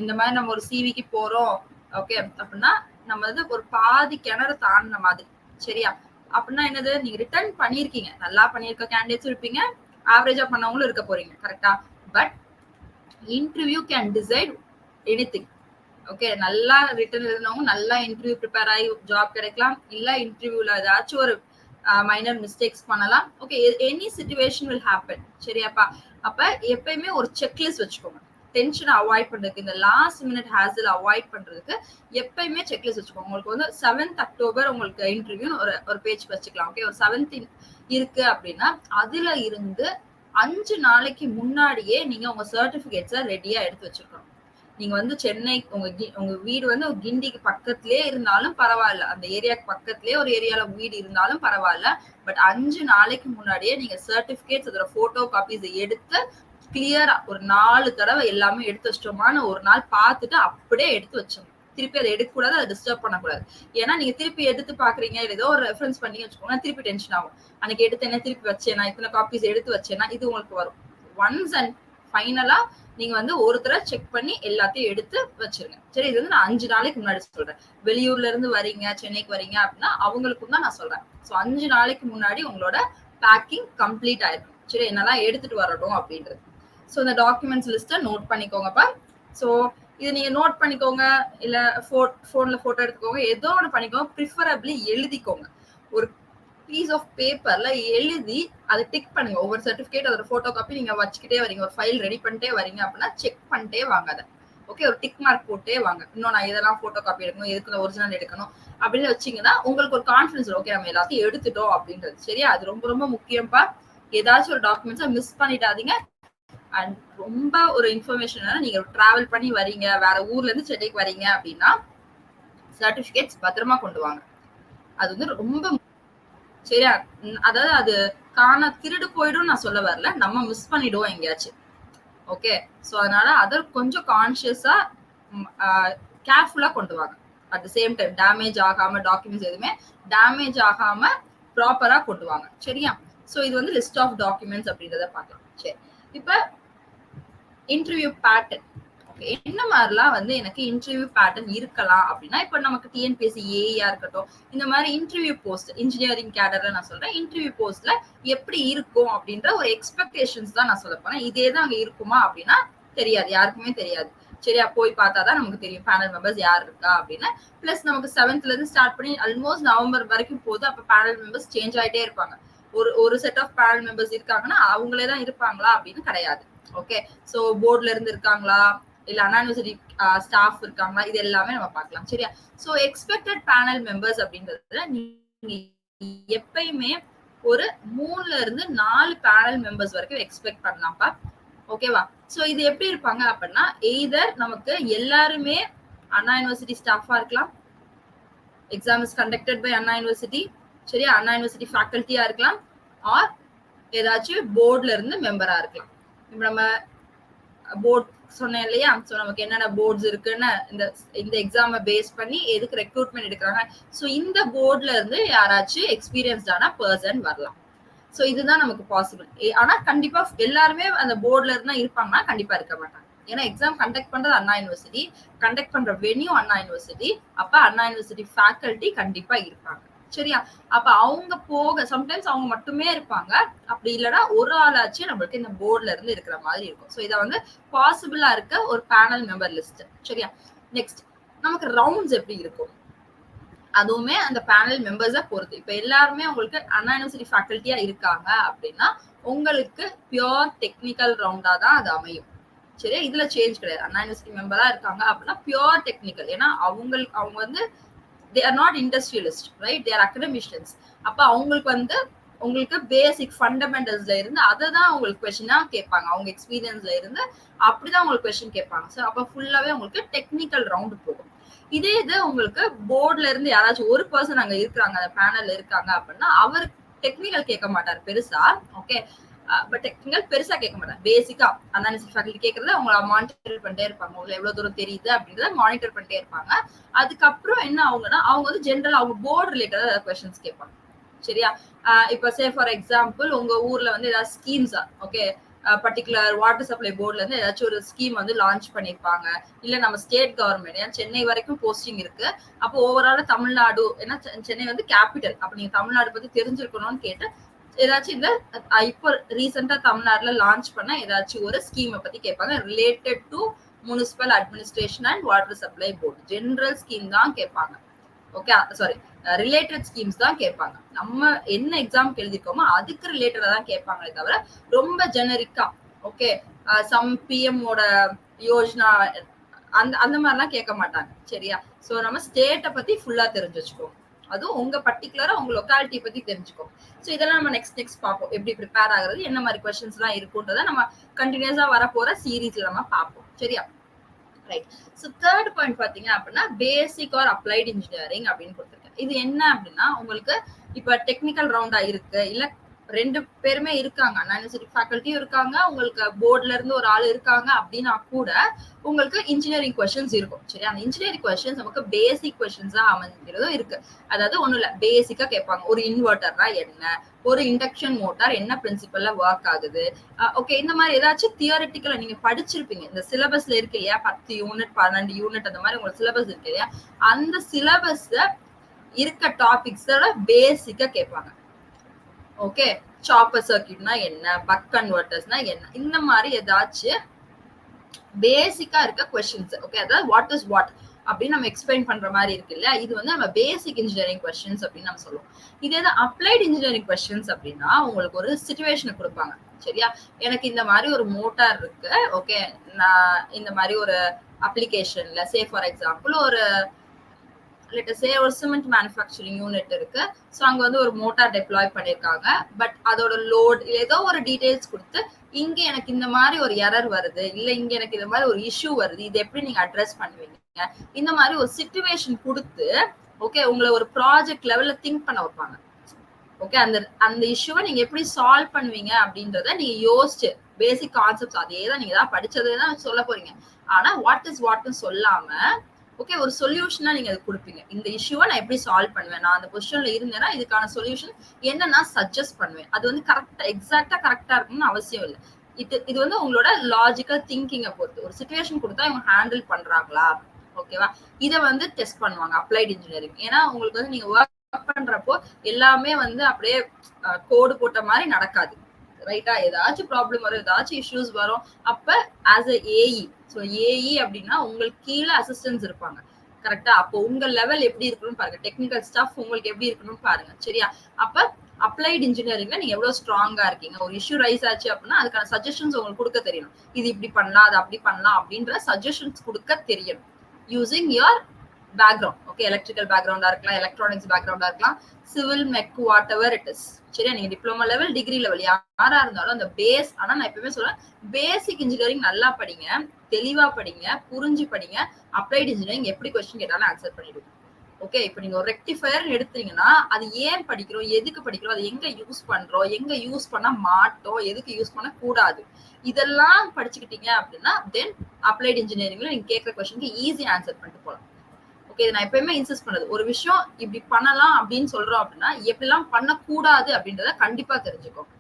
இந்த மாதிரி நம்ம ஒரு சிவிக்கு போறோம் ஓகே அப்படின்னா நம்ம வந்து ஒரு பாதி கிணறு தாண்டின மாதிரி. சரியா? அப்படின்னா என்னது, நீங்க ரிட்டர்ன் பண்ணிருக்கீங்க, நல்லா பண்ணிருக்க கேண்டிடேட்ஸ் இருப்பீங்க, ஆவரேஜா பண்ணவங்களும் இருக்க போறீங்க. கரெக்டா? But interview can decide anything. Okay, நல்லா ரிட்டர்ன் எழுதினவங்க நல்லா இன்டர்வியூ ப்ரிப்பேர் ஆகி ஜாப் கிடைக்கலாம், இல்ல இன்டர்வியூல ஏதாச்சும் ஒரு மைனர் மிஸ்டேக்ஸ் பண்ணலாம். Okay, any situation will happen. சரியாப்பா? அப்ப எப்பயுமே ஒரு செக்லிஸ்ட் வச்சுக்கோங்க. டென்ஷனை அவாய்ட் பண்றதுக்கு, இந்த லாஸ்ட் மினிட் ஹேசல் அவாய்ட் பண்றதுக்கு எப்பயுமே செக்லிஸ்ட் வச்சுக்கோங்க. உங்களுக்கு வந்து 7th அக்டோபர் உங்களுக்கு இன்டர்வியூ ஒரு பேஜ் வச்சுக்கலாம். ஓகே, ஒரு 7th இருக்கு அப்படின்னா அதுல இருந்து 5 நாளைக்கு முன்னாடியே நீங்க உங்க சர்டிபிகேட்ஸை ரெடியா எடுத்து வச்சிருக்கணும். நீங்க வந்து சென்னை, உங்க வீடு வந்து கிண்டிக்கு பக்கத்திலே இருந்தாலும் பரவாயில்ல, அந்த ஏரியாவுக்கு பக்கத்திலே ஒரு ஏரியால வீடு இருந்தாலும் பரவாயில்ல. பட் 5 நாளைக்கு முன்னாடியே நீங்க சர்டிபிகேட்ஸ், அதோட போட்டோ காப்பீஸ் எடுத்து கிளியரா ஒரு 4 தடவை எல்லாமே எடுத்து வச்சிட்டோமான்னு ஒரு நாள் பார்த்துட்டு அப்படியே எடுத்து வச்சோம். திருப்பி அதை எடுக்கக்கூடாது, அதை டிஸ்டர்ப் பண்ணக்கூடாது. ஏன்னா நீங்க திருப்பி எடுத்து பாக்குறீங்க, ஏதோ ஒரு ரெஃபரன்ஸ் பண்ணி வச்சுக்கோங்க, திருப்பி டென்ஷன் ஆகும். அன்னைக்கு எடுத்து என்ன திருப்பி வச்சேனா, இத்தனை காப்பீஸ் எடுத்து வச்சேனா, இது உங்களுக்கு வரும். ஒன்ஸ் அண்ட் ஃபைனலா நீங்க வந்து ஒரு தடவை செக் பண்ணி எல்லாத்தையும் எடுத்து வச்சிருங்க. சரி, இது வந்து நான் 5 நாளைக்கு முன்னாடி சொல்றேன். வெளியூர்ல இருந்து வரீங்க, சென்னைக்கு வரீங்க அப்படின்னா அவங்களுக்கும் தான் நான் சொல்றேன். ஸோ 5 நாளைக்கு முன்னாடி உங்களோட பேக்கிங் கம்ப்ளீட் ஆயிருக்கும். சரி, என்னெல்லாம் எடுத்துட்டு வரணும் அப்படின்றது. ஸோ இந்த டாக்குமெண்ட்ஸ் லிஸ்ட்டை நோட் பண்ணிக்கோங்கப்பா. ஸோ இது நீங்க நோட் பண்ணிக்கோங்க, இல்ல போன்ல போட்டோ எடுத்துக்கோங்க, ஏதோ ஒன்று பண்ணிக்கோங்க. ப்ரிஃபரபிளி எழுதிக்கோங்க. ஒரு பீஸ் ஆஃப் பேப்பர்ல எழுதி அதை டிக் பண்ணுங்க. ஒவ்வொரு சர்டிபிகேட் அதோட போட்டோ காப்பி நீங்க வச்சுக்கிட்டே வரீங்க, ஒரு ஃபைல் ரெடி பண்ணிட்டே வரீங்க அப்படின்னா செக் பண்ணிட்டே வாங்க. அதை ஓகே, ஒரு டிக் மார்க் போட்டே வாங்க. இன்னும் நான் இதெல்லாம் போட்டோ காப்பி எடுக்கணும், எதுக்கு ஒரிஜினல் எடுக்கணும் அப்படின்னு வச்சீங்கன்னா உங்களுக்கு ஒரு கான்ஃபிடன்ஸ், ஓகே நம்ம எல்லாத்தையும் எடுத்துட்டோம் அப்படின்றது. சரியா, அது ரொம்ப ரொம்ப முக்கியம்ப்பா. ஏதாச்சும் ஒரு டாக்குமெண்ட்ஸை மிஸ் பண்ணிடாதீங்க. அண்ட் ரொம்ப ஒரு இன்ஃபர்மேஷன், நீங்க டிராவல் பண்ணி வரீங்க, வேற ஊர்ல இருந்து சென்னைக்கு வரீங்க அப்படின்னா சர்டிபிகேட்ஸ் பத்திரமா கொண்டு வாங்க. அது வந்து ரொம்ப சரியா. அதாவது அது திருடு போயிடும் நான் சொல்ல வரல, நம்ம மிஸ் பண்ணிடுவோம் எங்கேயாச்சும். ஓகே, ஸோ அதனால அதை கொஞ்சம் கான்சியஸா கேர்ஃபுல்லா கொண்டு வாங்க. At the same time damage ஆகாம, டாக்குமெண்ட்ஸ் எதுவுமே டேமேஜ் ஆகாம ப்ராப்பரா கொண்டு வாங்க. சரியா, ஸோ இது வந்து லிஸ்ட் ஆஃப் டாக்குமெண்ட்ஸ் அப்படின்றத பார்க்கலாம். சரி, இப்ப இன்டர்வியூ பேட்டர்ன். ஓகே, என்ன மாதிரிலாம் வந்து எனக்கு இன்டர்வியூ பேட்டர்ன் இருக்கலாம் அப்படின்னா, இப்ப நமக்கு டிஎன்பிஎஸ்சி ஏஐயா இருக்கட்டும், இந்த மாதிரி இன்டர்வியூ போஸ்ட் இன்ஜினியரிங் கேடர்ல நான் சொல்றேன், இன்டர்வியூ போஸ்ட்ல எப்படி இருக்கும் அப்படின்ற ஒரு எக்ஸ்பெக்டேஷன்ஸ் தான் நான் சொல்ல போறேன். இதே தான் அங்க இருக்குமா அப்படின்னா தெரியாது, யாருக்குமே தெரியாது. சரியா, போய் பார்த்தாதான் நமக்கு தெரியும் பேனல் மெம்பர்ஸ் யார் இருக்கா அப்படின்னு. பிளஸ் நமக்கு 7th இருந்து ஸ்டார்ட் பண்ணி ஆல்மோஸ்ட் நவம்பர் வரைக்கும் போகுது. அப்ப பேனல் மெம்பர்ஸ் சேஞ்ச் ஆயிட்டே இருப்பாங்க. ஒரு செட் ஆஃப் பேனல் மெம்பர்ஸ் இருக்காங்கன்னா அவங்களே தான் இருப்பாங்களா அப்படின்னு கிடையாது. ஓகே, சோ போர்ட்ல இருந்து இருக்காங்களா, இல்ல அண்ணா யூனிவர்சிட்டி ஸ்டாஃப் இருக்காங்களா, இது எல்லாமே நம்ம பார்க்கலாம். சரியா, சோ எக்ஸ்பெக்டட் பேனல் மெம்பர்ஸ் அப்படின்றதுல நீங்க எப்பயுமே ஒரு 3ல இருந்து 4 பேனல் மெம்பர்ஸ் வரைக்கும் எக்ஸ்பெக்ட் பண்ணலாம்ப்பா. ஓகேவா, சோ இது எப்படி இருப்பாங்க அப்படின்னா, எய்தர் நமக்கு எல்லாருமே அண்ணா யூனிவர்சிட்டி ஸ்டாஃபா இருக்கலாம், exam is conducted by Anna university. சரியா, அண்ணா யூனிவர்சிட்டி ஃபேக்கல்ட்டியா இருக்கலாம், ஆர் ஏதாச்சும் போர்ட்ல இருந்து மெம்பரா இருக்கலாம். இப்ப நம்ம போர்ட் சொன்னேன் இல்லையா, சோ நமக்கு என்னென்ன போர்ட்ஸ் இருக்குன்னு இந்த எக்ஸாமை பேஸ் பண்ணி எதுக்கு ரெக்ரூட்மெண்ட் எடுக்கிறாங்க. சோ இந்த போர்ட்ல இருந்து யாராச்சும் எக்ஸ்பீரியன்ஸ்டான பர்சன் வரலாம். சோ இதுதான் நமக்கு பாசிபிள். ஆனா கண்டிப்பா எல்லாருமே அந்த போர்ட்ல இருந்தா இருப்பாங்கன்னா கண்டிப்பா இருக்க மாட்டாங்க. ஏன்னா எக்ஸாம் கண்டக்ட் பண்றது அண்ணா யூனிவர்சிட்டி, கண்டக்ட் பண்ற வென்யூ அண்ணா யூனிவர்சிட்டி, அப்ப அண்ணா யூனிவர்சிட்டி ஃபேக்கல்ட்டி கண்டிப்பா இருப்பாங்க. சரியா, அப்ப அவங்க போக சம்டைம்ஸ் அவங்க மட்டுமே இருப்பாங்க, அப்படி இல்லைன்னா ஒரு ஆளாச்சும் நம்மளுக்கு இந்த போர்ட்ல இருந்து இருக்கிற மாதிரி இருக்கும். ஸோ இதை வந்து பாசிபிளா இருக்க ஒரு பேனல் மெம்பர் லிஸ்ட். சரியா, நெக்ஸ்ட் நமக்கு ரவுண்ட்ஸ் எப்படி இருக்கும், அதுவுமே அந்த பேனல் மெம்பர்ஸை பொறுத்து. இப்ப எல்லாருமே உங்களுக்கு அண்ணா யூனிவர்சிட்டி ஃபேக்கல்ட்டியா இருக்காங்க அப்படின்னா உங்களுக்கு பியோர் டெக்னிக்கல் ரவுண்டா தான் அது அமையும். சரியா, இதுல சேஞ்ச் கிடையாது. அண்ணா யூனிவர்சிட்டி மெம்பரா இருக்காங்க அப்படின்னா பியோர் டெக்னிக்கல். ஏன்னா அவங்க வந்து they are not industrialists, right? They are academicians. அப்ப அவங்களுக்கு வந்து உங்களுக்கு பேசிக் ஃபண்டமெண்டல்ஸ்ல இருந்து அதை தான் உங்களுக்கு கொஸ்டினா கேட்பாங்க. அவங்க எக்ஸ்பீரியன்ஸ்ல இருந்து அப்படிதான் உங்களுக்கு கொஸ்டின் கேட்பாங்க. ஸோ அப்ப ஃபுல்லாவே உங்களுக்கு டெக்னிக்கல் ரவுண்ட் போகும். இதே இது உங்களுக்கு போர்ட்ல இருந்து யாராச்சும் ஒரு பர்சன் அங்க இருக்காங்க, அந்த பேனல்ல இருக்காங்க அப்படின்னா அவர் டெக்னிக்கல் கேட்க மாட்டார் பெருசா. ஓகே, பட் டெக்னிக்கல் பெருசா கேட்க மாட்டாங்க. பேசிக்கா அனாலிசிஸ் ஃபேக்கல்ட்டி கேட்கறத அவங்க மானிட்டர் பண்ணிட்டே இருப்பாங்க. உங்களுக்கு எவ்வளவு தூரம் தெரியுது அப்படின்றத மானிட்டர் பண்ணிட்டே இருப்பாங்க. அதுக்கப்புறம் என்ன ஆகுங்கன்னா அவங்க வந்து ஜென்ரல் அவங்க போர்டு ரிலேட்டடா ஏதாவது கொஸ்டின்ஸ் கேட்பாங்க. சரியா, இப்ப சே ஃபார் எக்ஸாம்பிள் உங்க ஊர்ல வந்து ஏதாவது ஸ்கீம்ஸா, ஓகே, பர்டிகுலர் வாட்டர் சப்ளை போர்ட்ல இருந்து ஏதாச்சும் ஒரு ஸ்கீம் வந்து லான்ச் பண்ணிருப்பாங்க. இல்ல நம்ம ஸ்டேட் கவர்மெண்ட், ஏன்னா சென்னை வரைக்கும் போஸ்டிங் இருக்கு, அப்போ ஓவரால தமிழ்நாடு, ஏன்னா சென்னை வந்து கேபிட்டல், அப்ப நீங்க தமிழ்நாடு பத்தி தெரிஞ்சிருக்கணும்னு கேட்டு ஏதாச்சும் இந்த இப்போ ரீசெண்டா தமிழ்நாடுல லான்ச் பண்ண ஏதாச்சும் ஒரு ஸ்கீமை பத்தி கேட்பாங்க. Related to municipal administration and water supply board, general scheme தான் கேட்பாங்க. ஓகே, சாரி, ரிலேட்டட் ஸ்கீம்ஸ் தான் கேட்பாங்க. நம்ம என்ன எக்ஸாம் எழுதிருக்கோமோ அதுக்கு ரிலேட்டடா தான் கேட்பாங்களே தவிர ரொம்ப ஜெனரிக்கா ஓகே சம் பிஎம்மோட யோஜனா அந்த மாதிரிலாம் கேட்க மாட்டாங்க. சரியா, சோ நம்ம ஸ்டேட்டை பத்தி ஃபுல்லா தெரிஞ்சு வச்சுக்கோம், அதுவும் உங்க பர்டிகுலரா உங்க லொக்காலிட்டி பத்தி தெரிஞ்சுக்கோம். சோ இதெல்லாம் நம்ம நெக்ஸ்ட் பார்ப்போம், எப்படி ப்ரிப்பேர் ஆகுறது, என்ன மாதிரி கொஸ்டின்ஸ் எல்லாம் இருக்குன்றத நம்ம கண்டினியூஸா வரப்போற சீரீஸ்ல நம்ம பார்ப்போம். சரியா, ரைட். சோ தேர்ட் பாயிண்ட் பாத்தீங்க அப்படின்னா பேசிக் ஆர் அப்ளைட் இன்ஜினியரிங் அப்படின்னு கொடுத்துருக்கேன். இது என்ன அப்படின்னா உங்களுக்கு இப்ப டெக்னிக்கல் ரவுண்டா இருக்கு, இல்ல 2 பேருமே இருக்காங்க, அண்ணா யூனிவர்சிட்டி ஃபேக்கல்ட்டியும் இருக்காங்க, உங்களுக்கு போர்ட்ல இருந்து ஒரு ஆள் இருக்காங்க அப்படின்னா கூட உங்களுக்கு இன்ஜினியரிங் கொஸ்டின்ஸ் இருக்கும். சரி, அந்த இன்ஜினியரிங் கொஸ்டின்ஸ் நமக்கு பேசிக் கொஸ்டின்ஸா அமைஞ்சிருக்கிறதும் இருக்கு. அதாவது ஒண்ணும் இல்ல, பேசிக்கா கேட்பாங்க. ஒரு இன்வெர்ட்டர்னா என்ன, ஒரு இண்டக்ஷன் மோட்டார் என்ன பிரின்சிபல்ல ஒர்க் ஆகுது, ஓகே, இந்த மாதிரி ஏதாச்சும் தியரிட்டிக்கலா நீங்க படிச்சிருப்பீங்க. இந்த சிலபஸ்ல இருக்கு இல்லையா, 10 யூனிட் 12 யூனிட் அந்த மாதிரி உங்களுக்கு சிலபஸ் இருக்கு இல்லையா, அந்த சிலபஸ்ல இருக்க டாபிக்ஸோட பேசிக்கா கேட்பாங்க. ஓகே, சாப்பர் சர்க்யூட்னா என்ன, பக் கன்வெர்ட்டர்ஸ்னா என்ன, இந்த மாதிரி ஏதாச்சும் பேசிக்கா இருக்க கொஸ்டின்ஸ். ஓகே, அதாவது வாட் இஸ் வாட் அப்படின்னு நம்ம எக்ஸ்பிளைன் பண்ற மாதிரி இருக்கு இல்ல, இது வந்து நம்ம பேசிக் இன்ஜினியரிங் கொஸ்டின்ஸ் அப்படின்னு நம்ம சொல்லுவோம். இதே தான் அப்ளைட் இன்ஜினியரிங் கொஸ்டின்ஸ் அப்படின்னா உங்களுக்கு ஒரு சிச்சுவேஷன் கொடுப்பாங்க. சரியா, எனக்கு இந்த மாதிரி ஒரு மோட்டார் இருக்கு, ஓகே, நான் இந்த மாதிரி ஒரு அப்ளிகேஷன்ல சே ஃபார் எக்ஸாம்பிள் ஒரு let us say ஒரு சிமெண்ட் மேனுஃபேக்சரிங் யூனிட் இருக்கு. ஸோ அங்க வந்து ஒரு மோட்டார் டெப்ளாய் பண்ணிருக்காங்க. பட் அதோட லோட் ஏதோ ஒரு டீடைல்ஸ் கொடுத்து இங்க எனக்கு இந்த மாதிரி ஒரு எரர் வருது, இல்ல இங்க எனக்கு இந்த மாதிரி ஒரு இஷ்யூ வருது, இது எப்படி நீங்க அட்ரஸ் பண்ணுவீங்க, இந்த மாதிரி ஒரு சிச்சுவேஷன் கொடுத்து ஓகே உங்களை ஒரு ப்ராஜெக்ட் லெவல்ல திங்க் பண்ண வைப்பாங்க. ஓகே, அந்த அந்த இஷ்யூவை நீங்க எப்படி சால்வ் பண்ணுவீங்க அப்படின்றத நீங்க யோசிச்சு பேசிக் கான்செப்ட்ஸ் அதே தான் நீங்க தான் படிச்சதே தான் சொல்ல போறீங்க. ஆனா வாட் இஸ் வாட்னு சொல்லாம ஓகே ஒரு சொல்யூஷனா நீங்க அது கொடுப்பீங்க. இந்த இஷ்யூவை நான் எப்படி சால்வ் பண்ணுவேன், நான் அந்த பொசிஷன்ல இருந்தேன்னா இதுக்கான சொல்யூஷன் என்ன நான் சஜஸ்ட் பண்ணுவேன். அது வந்து கரெக்டா எக்ஸாக்டா கரெக்டா இருக்கணும்னு அவசியம் இல்லை. இது வந்து உங்களோட லாஜிக்கல் திங்கிங்கை பொறுத்து. ஒரு சிச்சுவேஷன் கொடுத்தா இவங்க ஹேண்டில் பண்றாங்களா, ஓகேவா, இதை வந்து டெஸ்ட் பண்ணுவாங்க அப்ளைட் இன்ஜினியரிங். ஏன்னா உங்களுக்கு வந்து நீங்க ஒர்க் பண்றப்போ எல்லாமே வந்து அப்படியே கோடு போட்ட மாதிரி நடக்காது, ரைட்டா, ஏதாச்சும் ப்ராப்ளம் வரும், ஏதாச்சும் இஷ்யூஸ் வரும். அப்ப as a AE, so AE அப்படின்னா உங்களுக்கு கீழே அசிஸ்டன்ஸ் இருப்பாங்க, கரெக்டா, அப்போ உங்க லெவல் எப்படி இருக்கணும்னு பாருங்க, டெக்னிக்கல் ஸ்டாஃப் உங்களுக்கு எப்படி இருக்கணும்னு பாருங்க. சரியா, அப்ப அப்ளைட் இன்ஜினியரிங்ல நீங்க எவ்வளவு ஸ்ட்ராங்கா இருக்கீங்க, ஒரு இஷ்யூ ரைஸ் ஆச்சு அப்படின்னா அதுக்கான சஜஷன்ஸ் உங்களுக்கு கொடுக்க தெரியணும். இது இப்படி பண்ணலாம், அது அப்படி பண்ணலாம் அப்படின்ற சஜஷன்ஸ் கொடுக்க தெரியணும் using your background. Okay, electrical பேக்ரவுண்டா இருக்கலாம், எலக்ட்ரானிக்ஸ் பேக்ரவுண்டா இருக்கலாம், civil mech whatever it is. சரியா, நீங்க டிப்ளமோ லெவல் டிகிரி லெவல் யாரா இருந்தாலும் அந்த பேஸ். ஆனா நான் எப்பவுமே சொல்றேன், பேசிக் இன்ஜினியரிங் நல்லா படிங்க, தெளிவா படிங்க, புரிஞ்சு படிங்க. அப்ளைட் இன்ஜினியரிங் எப்படி கொஸ்டின் கேட்டாலும் ஆன்சர் பண்ணிடுவோம். ஓகே, இப்போ நீங்க ஒரு ரெக்டிஃபயர் எடுத்தீங்கன்னா அது ஏன் படிக்கிறோம், எதுக்கு படிக்கிறோம், அது எங்க யூஸ் பண்றோம், எங்க யூஸ் பண்ண மாட்டோம், எதுக்கு யூஸ் பண்ண கூடாது, இதெல்லாம் படிச்சுக்கிட்டீங்க அப்படின்னா தென் அப்ளைட் இன்ஜினியரிங்ல நீங்க கேட்கிற கொஸ்டினுக்கு ஈஸி ஆன்சர் பண்ணிட்டு போகலாம். ஓகே, நான் எப்பயுமே இன்சிஸ்ட் பண்ணது, ஒரு விஷயம் இப்படி பண்ணலாம் அப்படின்னு சொல்றோம் அப்படின்னா எப்படிலாம் பண்ணக்கூடாது அப்படின்றத கண்டிப்பா தெரிஞ்சுக்கோங்க.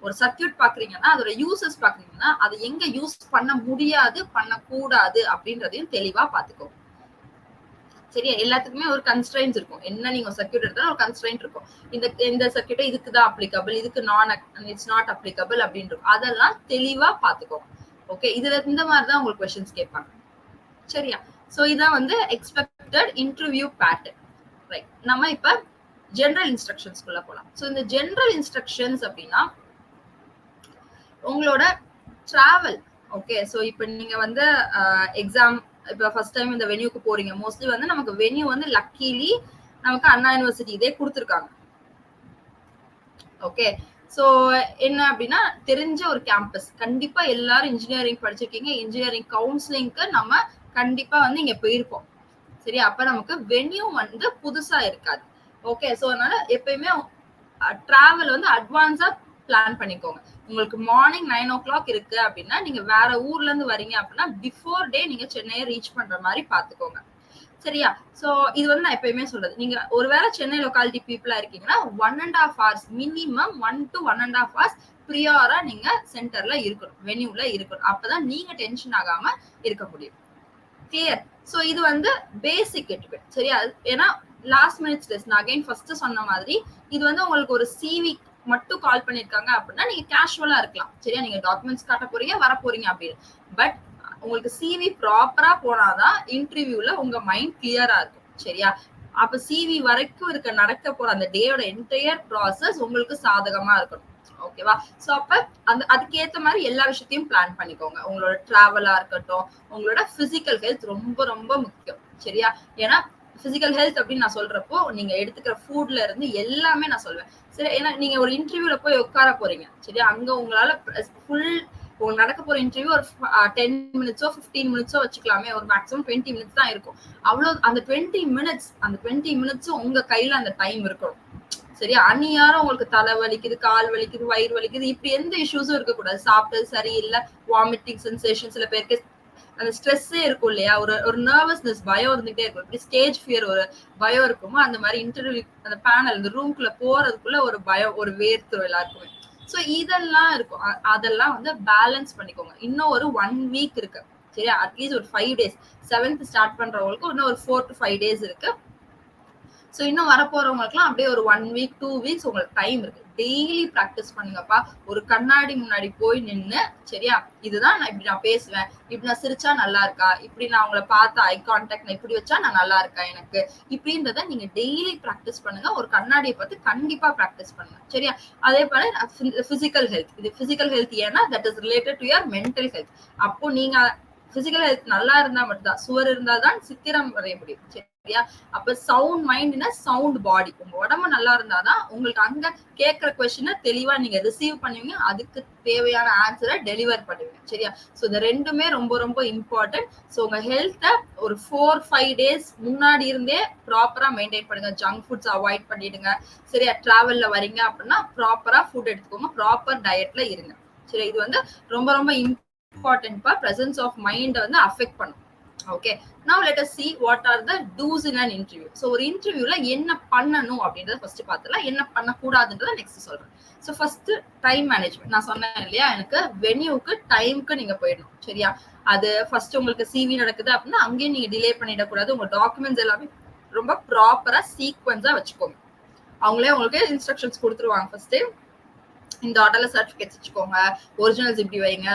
ஒரு சர்க்கியூட் பாக்குறீங்கன்னா அதோட யூசஸ் பாக்குறீங்கன்னா அதை எங்க யூஸ் பண்ண முடியாது, பண்ணக்கூடாது அப்படின்றதையும் தெளிவா பாத்துக்கோங்க. சரியா, எல்லாத்துக்குமே ஒரு கன்ஸ்ட்ரைன்ஸ் இருக்கும். என்ன நீங்க சர்க்கியூட் எடுத்தாலும் ஒரு கன்ஸ்ட்ரைன்ட் இருக்கும். இந்த சர்க்கியூட்டை இதுக்கு தான் அப்ளிகபிள், இதுக்கு இட்ஸ் நாட் அப்ளிகபிள் அப்படின்னு இருக்கும். அதெல்லாம் தெளிவா பாத்துக்கோங்க. ஓகே, இதுல இந்த மாதிரி தான் உங்களுக்கு கொஸ்டின்ஸ் கேட்பாங்க. சரியா, சோ இதான் வந்து எக்ஸ்பெக்டட் இன்டர்வியூ பேட்டர்ன். ரைட், நம்ம இப்ப ஜெனரல் இன்ஸ்ட்ரக்ஷன்ஸ்குள்ள போலாம். சோ இந்த ஜெனரல் இன்ஸ்ட்ரக்ஷன்ஸ் அப்படின்னா உங்களோட டிராவல். ஓகே, சோ இப்ப நீங்க வந்து எக்ஸாம் இப்ப ஃபர்ஸ்ட் டைம் இந்த வென்யூக்கு போறீங்க. மோஸ்ட்லி வந்து நமக்கு வென்யூ வந்து லக்கிலி நமக்கு அண்ணா யூனிவர்சிட்டி இதே கொடுத்துருக்காங்க. ஓகே, சோ என்ன அப்படின்னா தெரிஞ்ச ஒரு கேம்பஸ். கண்டிப்பா எல்லாரும் இன்ஜினியரிங் படிச்சிருக்கீங்க, இன்ஜினியரிங் கவுன்சிலிங்க்கு நம்ம கண்டிப்பா வந்து இங்க போயிருப்போம். சரி, அப்ப நமக்கு வென்யூ வந்து புதுசா இருக்காது. ஓகே, சோ அதனால எப்பயுமே டிராவல் வந்து அட்வான்ஸா பிளான் பண்ணிக்கோங்க. உங்களுக்கு மார்னிங் 9 o'clock இருக்கு அப்படின்னா நீங்க வேற ஊர்ல இருந்து வரீங்க அப்படின்னா பிஃபோர் டே நீங்க சென்னையை ரீச் பண்ற மாதிரி பாத்துக்கோங்க. சரியா, சோ இது வந்து நான் எப்பயுமே சொல்றது, நீங்க ஒருவேளை சென்னை லொகாலிட்டி பீப்புளா இருக்கீங்கன்னா 1.5 hours மினிமம் 1 to 1.5 hours ப்ரியாரா நீங்க சென்டர்ல இருக்கணும், வென்யூல இருக்கணும். அப்பதான் நீங்க டென்ஷன் ஆகாம இருக்க முடியும். கிளியர், சோ இது வந்து பேசிக் எட்டிகெட். சரியா, ஏன்னா லாஸ்ட் மினிட்ஸ் டெஸ்ட் நான் அகைன் ஃபர்ஸ்ட் சொன்ன மாதிரி இது வந்து உங்களுக்கு ஒரு சிவி மட்டும் கால் பண்ணிருக்காங்க அப்படின்னா நீங்க கேஷுவலா இருக்கலாம். சரியா, நீங்க டாக்குமெண்ட்ஸ் காட்ட போறீங்க, வர போறீங்க அப்படின்னு. பட் உங்களுக்கு சிவி ப்ராப்பரா போனாதான் இன்டர்வியூல உங்க மைண்ட் கிளியரா இருக்கும். சரியா, அப்ப சிவி வரைக்கும் நடக்க போற அந்த டேயோட என்டையர் ப்ராசஸ் உங்களுக்கு சாதகமா இருக்கணும். ஓகேவா, சோ அப்ப அதுக்கேத்த மாதிரி எல்லா விஷயத்தையும் பிளான் பண்ணிக்கோங்க. உங்களோட டிராவலா இருக்கட்டும், உங்களோட பிசிக்கல் ஹெல்த் ரொம்ப ரொம்ப முக்கியம். சரியா, ஏன்னா பிசிக்கல் ஹெல்த் அப்படின்னு நான் சொல்றப்போ நீங்க எடுத்துக்கிற ஃபுட்ல இருந்து எல்லாமே நான் சொல்வேன். சரி, ஏன்னா நீங்க ஒரு இன்டர்வியூல போய் உட்கார போறீங்க. சரியா, அங்க உங்களால ஃபுல் உங்களுக்கு நடக்க போற இன்டர்வியூ ஒரு 10 minutesோ 15 minutesோ வச்சுக்கலாமே, ஒரு மேக்ஸிமம் 20 minutes தான் இருக்கும். அவ்வளவு அந்த 20 minutes உங்க கையில அந்த டைம் இருக்கணும். சரியா? அந்நியாரம் உங்களுக்கு தலை வலிக்குது, கால் வலிக்குது, வயிறு வலிக்குது, இப்படி எந்த இஷ்யூஸும் இருக்கக்கூடாது. சாப்பிட்டது சரியில்லை, வாமிட்டிங் சென்சேஷன், சில பேருக்கு அந்த ஸ்ட்ரெஸ்ஸே இருக்கும் இல்லையா? ஒரு ஒரு நர்வஸ்னஸ், பயம் இருந்துகிட்டே இருக்கும். இப்படி ஸ்டேஜ் ஃபியர் ஒரு பயம் இருக்குமோ, அந்த மாதிரி இன்டர்வியூ அந்த பேனல் இந்த ரூம்குள்ள போறதுக்குள்ள ஒரு பயம், ஒரு வேர்த்துரும் எல்லாருக்குமே. சோ இதெல்லாம் இருக்கும். அதெல்லாம் வந்து பேலன்ஸ் பண்ணிக்கோங்க. இன்னும் ஒரு 1 வீக் இருக்கு. சரியா? அட்லீஸ்ட் ஒரு 5 டேஸ். 7th ஸ்டார்ட் பண்றவங்களுக்கு இன்னும் ஒரு 4 to 5 டேஸ் இருக்கு. சோ இன்னும் வரப்போறவங்களுக்குலாம் அப்படியே ஒரு 1 வீக் 2 வீக்ஸ் உங்களுக்கு டைம் இருக்கு. டெய்லி பிராக்டிஸ் பண்ணுங்கப்பா. ஒரு கண்ணாடி முன்னாடி போய் நின்னு, சரியா? இதுதான் இப்படி நான் பேசுவேன், இப்படி நான் சிரிச்சா நல்லா இருக்கா, இப்படி நான் அவங்கள பார்த்து ஐ கான்டாக்ட் நான் இப்படி வச்சா நான் நல்லா இருக்கா எனக்கு, இப்படின்றத நீங்க டெய்லி பிராக்டிஸ் பண்ணுங்க. ஒரு கண்ணாடியை பார்த்து கண்டிப்பா பிராக்டிஸ் பண்ணுங்க. சரியா? அதே போல பிசிக்கல் ஹெல்த். இது பிசிக்கல் ஹெல்த் ஏன்னா that is related to your mental health. அப்போ நீங்க பிசிக்கல் ஹெல்த் நல்லா இருந்தா மட்டும்தான், சுவர் இருந்தாதான் சித்திரம் வரைய முடியும். சரியா? அப்ப சவுண்ட் மைண்ட்னா சவுண்ட் பாடி. உங்க உடம்பு நல்லா இருந்தாதான் உங்களுக்கு அங்க கேட்கிற கொஸ்டினை தெளிவா நீங்க ரிசீவ் பண்ணுவீங்க, அதுக்கு தேவையான ஆன்சரை டெலிவர் பண்ணுவீங்க. சரியா? சோ இந்த ரெண்டுமே ரொம்ப ரொம்ப இம்பார்ட்டன்ட். சோ உங்க ஹெல்த்தை ஒரு 4-5 டேஸ் முன்னாடி இருந்தே ப்ராப்பரா மெயின்டைன் பண்ணுங்க. ஜங்க் ஃபுட்ஸ் அவாய்ட் பண்ணிடுங்க. சரியா? டிராவல்ல வரீங்க அப்படின்னா ப்ராப்பரா ஃபுட் எடுத்துக்கோங்க, ப்ராப்பர் டயட்ல இருங்க. சரி, இது வந்து ரொம்ப ரொம்ப இம்பார்ட்டன்ட். பிரசன்ஸ் ஆஃப் மைண்ட் வந்து அஃபெக்ட் பண்ணும். Okay, now let us see what are the do's in an interview. So ஒரு இன்டர்வியூல என்ன பண்ணணும் அப்படின்றத ஃபர்ஸ்ட் பார்த்தலாம், என்ன பண்ண கூடாதுன்றத நெக்ஸ்ட் சொல்றேன். So first time management. நான் சொன்னேன் இல்லையா, எனக்கு வென்யூக்கு டைமுக்கு நீங்க போயிடணும். சரியா? அது ஃபர்ஸ்ட் உங்களுக்கு சிவி நடக்குது அப்படின்னா அங்கேயும் நீங்க டிலே பண்ணிடக்கூடாது. உங்க டாக்குமெண்ட்ஸ் எல்லாமே ரொம்ப ப்ராப்பரா சீக்வன்ஸா வச்சுக்கோங்க. அவங்களே உங்களுக்கு இன்ஸ்ட்ரக்ஷன்ஸ் கொடுத்துருவாங்க. ஃபர்ஸ்ட் இந்த ஆர்டர்ல சர்டிபிகேட்ஸ் வச்சுக்கோங்க, ஒரிஜினல்ஸ் இப்படி வைங்க,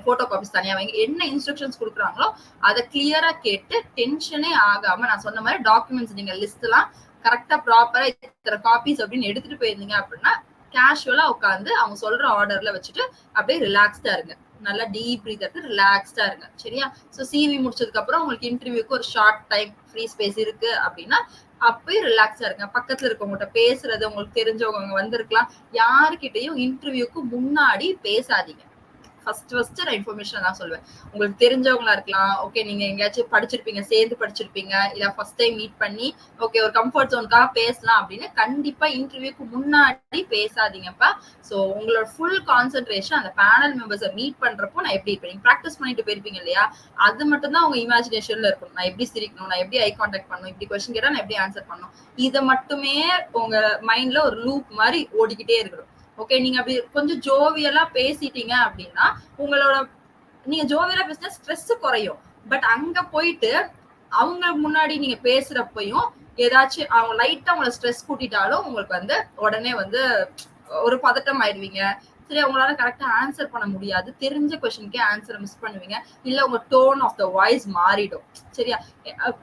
போட்டோ காப்பீஸ் தனியா வைங்க, என்ன இன்ஸ்ட்ரக்ஷன்ஸ் கொடுக்குறாங்களோ அதை கிளியரா கேட்டு டென்ஷனே ஆகாம, நான் சொன்ன மாதிரி டாக்குமெண்ட்ஸ் நீங்க லிஸ்ட் எல்லாம் கரெக்டா ப்ராப்பரா இத்தனை காப்பீஸ் அப்படின்னு எடுத்துட்டு போயிருந்தீங்க அப்படின்னா கேஷுவலா உட்காந்து அவங்க சொல்ற ஆர்டர்ல வச்சுட்டு அப்படியே ரிலாக்ஸ்டா இருங்க. நல்லா டீப் பிரீத் எடுத்து ரிலாக்ஸ்டா இருங்க. சரியா? ஸோ சிவி முடிச்சதுக்கு அப்புறம் உங்களுக்கு இன்டர்வியூக்கு ஒரு ஷார்ட் டைம் ஃப்ரீ ஸ்பேஸ் இருக்கு அப்படின்னா அப்பயும் ரிலாக்ஸா இருங்க. பக்கத்துல இருக்கவங்ககிட்ட பேசுறது, உங்களுக்கு தெரிஞ்சவங்க வந்திருக்கலாம், யாருக்கிட்டையும் இன்டர்வியூக்கு முன்னாடி பேசாதீங்க. ஃபர்ஸ்ட் நான் இன்ஃபர்மேஷன் தான் சொல்லுவேன். உங்களுக்கு தெரிஞ்சவங்களா இருக்கலாம், ஓகே, நீங்க எங்கேயாச்சும் படிச்சிருப்பீங்க, சேர்ந்து படிச்சிருப்பீங்க, இல்ல ஃபர்ஸ்ட் டைம் மீட் பண்ணி ஓகே ஒரு கம்ஃபர்ட் ஜோனுக்காக பேசலாம் அப்படின்னு கண்டிப்பா இன்டர்வியூக்கு முன்னாடி பேசாதீங்கப்பா. ஸோ உங்களோட ஃபுல் கான்சென்ட்ரேஷன் அந்த பேனல் மெம்பர்ஸை மீட் பண்றப்போ நான் எப்படி இருப்பேன், ப்ராக்டிஸ் பண்ணிட்டு போயிருப்பீங்க இல்லையா, அது மட்டும் தான் உங்க இமேஜினேஷன்ல இருக்கும். நான் எப்படி சிரிக்கணும், நான் எப்படி ஐ கான்டாக்ட் பண்ணணும், இப்படி கொஸ்டின் கேட்டா நான் எப்படி ஆன்சர் பண்ணணும், இதை மட்டுமே உங்க மைண்ட்ல ஒரு லூப் மாதிரி ஓடிக்கிட்டே இருக்கணும். ஓகே, நீங்க அப்படி கொஞ்சம் ஜோவியலா பேசிட்டீங்க அப்படின்னா உங்களோட நீங்க ஜோவியலா பேசினா ஸ்ட்ரெஸ் குறையும். பட் அங்க போயிட்டு அவங்க முன்னாடி நீங்க பேசுறப்பையும் ஏதாச்சும் அவங்க லைட்டா உங்களை ஸ்ட்ரெஸ் கூட்டிட்டாலும் உங்களுக்கு வந்து உடனே வந்து ஒரு பதட்டம் ஆயிடுவீங்க. சரி, உங்களால கரெக்டா ஆன்சர் பண்ண முடியாது, தெரிஞ்ச கொஸ்டினுக்கே ஆன்சர் மிஸ் பண்ணுவீங்க, இல்ல உங்க டோன் ஆஃப் த வாய்ஸ் மாறிடும். சரியா?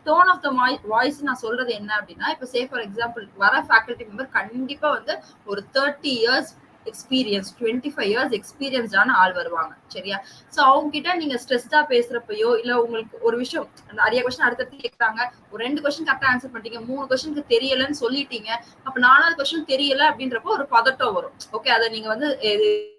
டோன் ஆஃப் த வாய்ஸ் நான் சொல்றது என்ன அப்படின்னா, இப்ப சே ஃபார் எக்ஸாம்பிள் வர ஃபேக்கல்டி மெம்பர் கண்டிப்பா வந்து ஒரு 30 இயர்ஸ் எக்ஸ்பீரியன்ஸ், 25 இயர்ஸ் எக்ஸ்பீரியன்ஸ்டான ஆள் வருவாங்க. சரியா? சோ அவங்க கிட்ட நீங்க ஸ்ட்ரெஸ்டா பேசுறப்பயோ, இல்ல உங்களுக்கு ஒரு விஷயம் நிறைய கொஸ்டின் அடுத்தடுத்து கேட்கறாங்க, ஒரு 2 கொஸ்டின் கரெக்டா ஆன்சர் பண்ணிட்டீங்க, 3 கொஸ்டினுக்கு தெரியலன்னு சொல்லிட்டீங்க, அப்ப 4வது கொஸ்டின் தெரியல அப்படின்றப்போ ஒரு பதட்டம் வரும். ஓகே, அதை நீங்க வந்து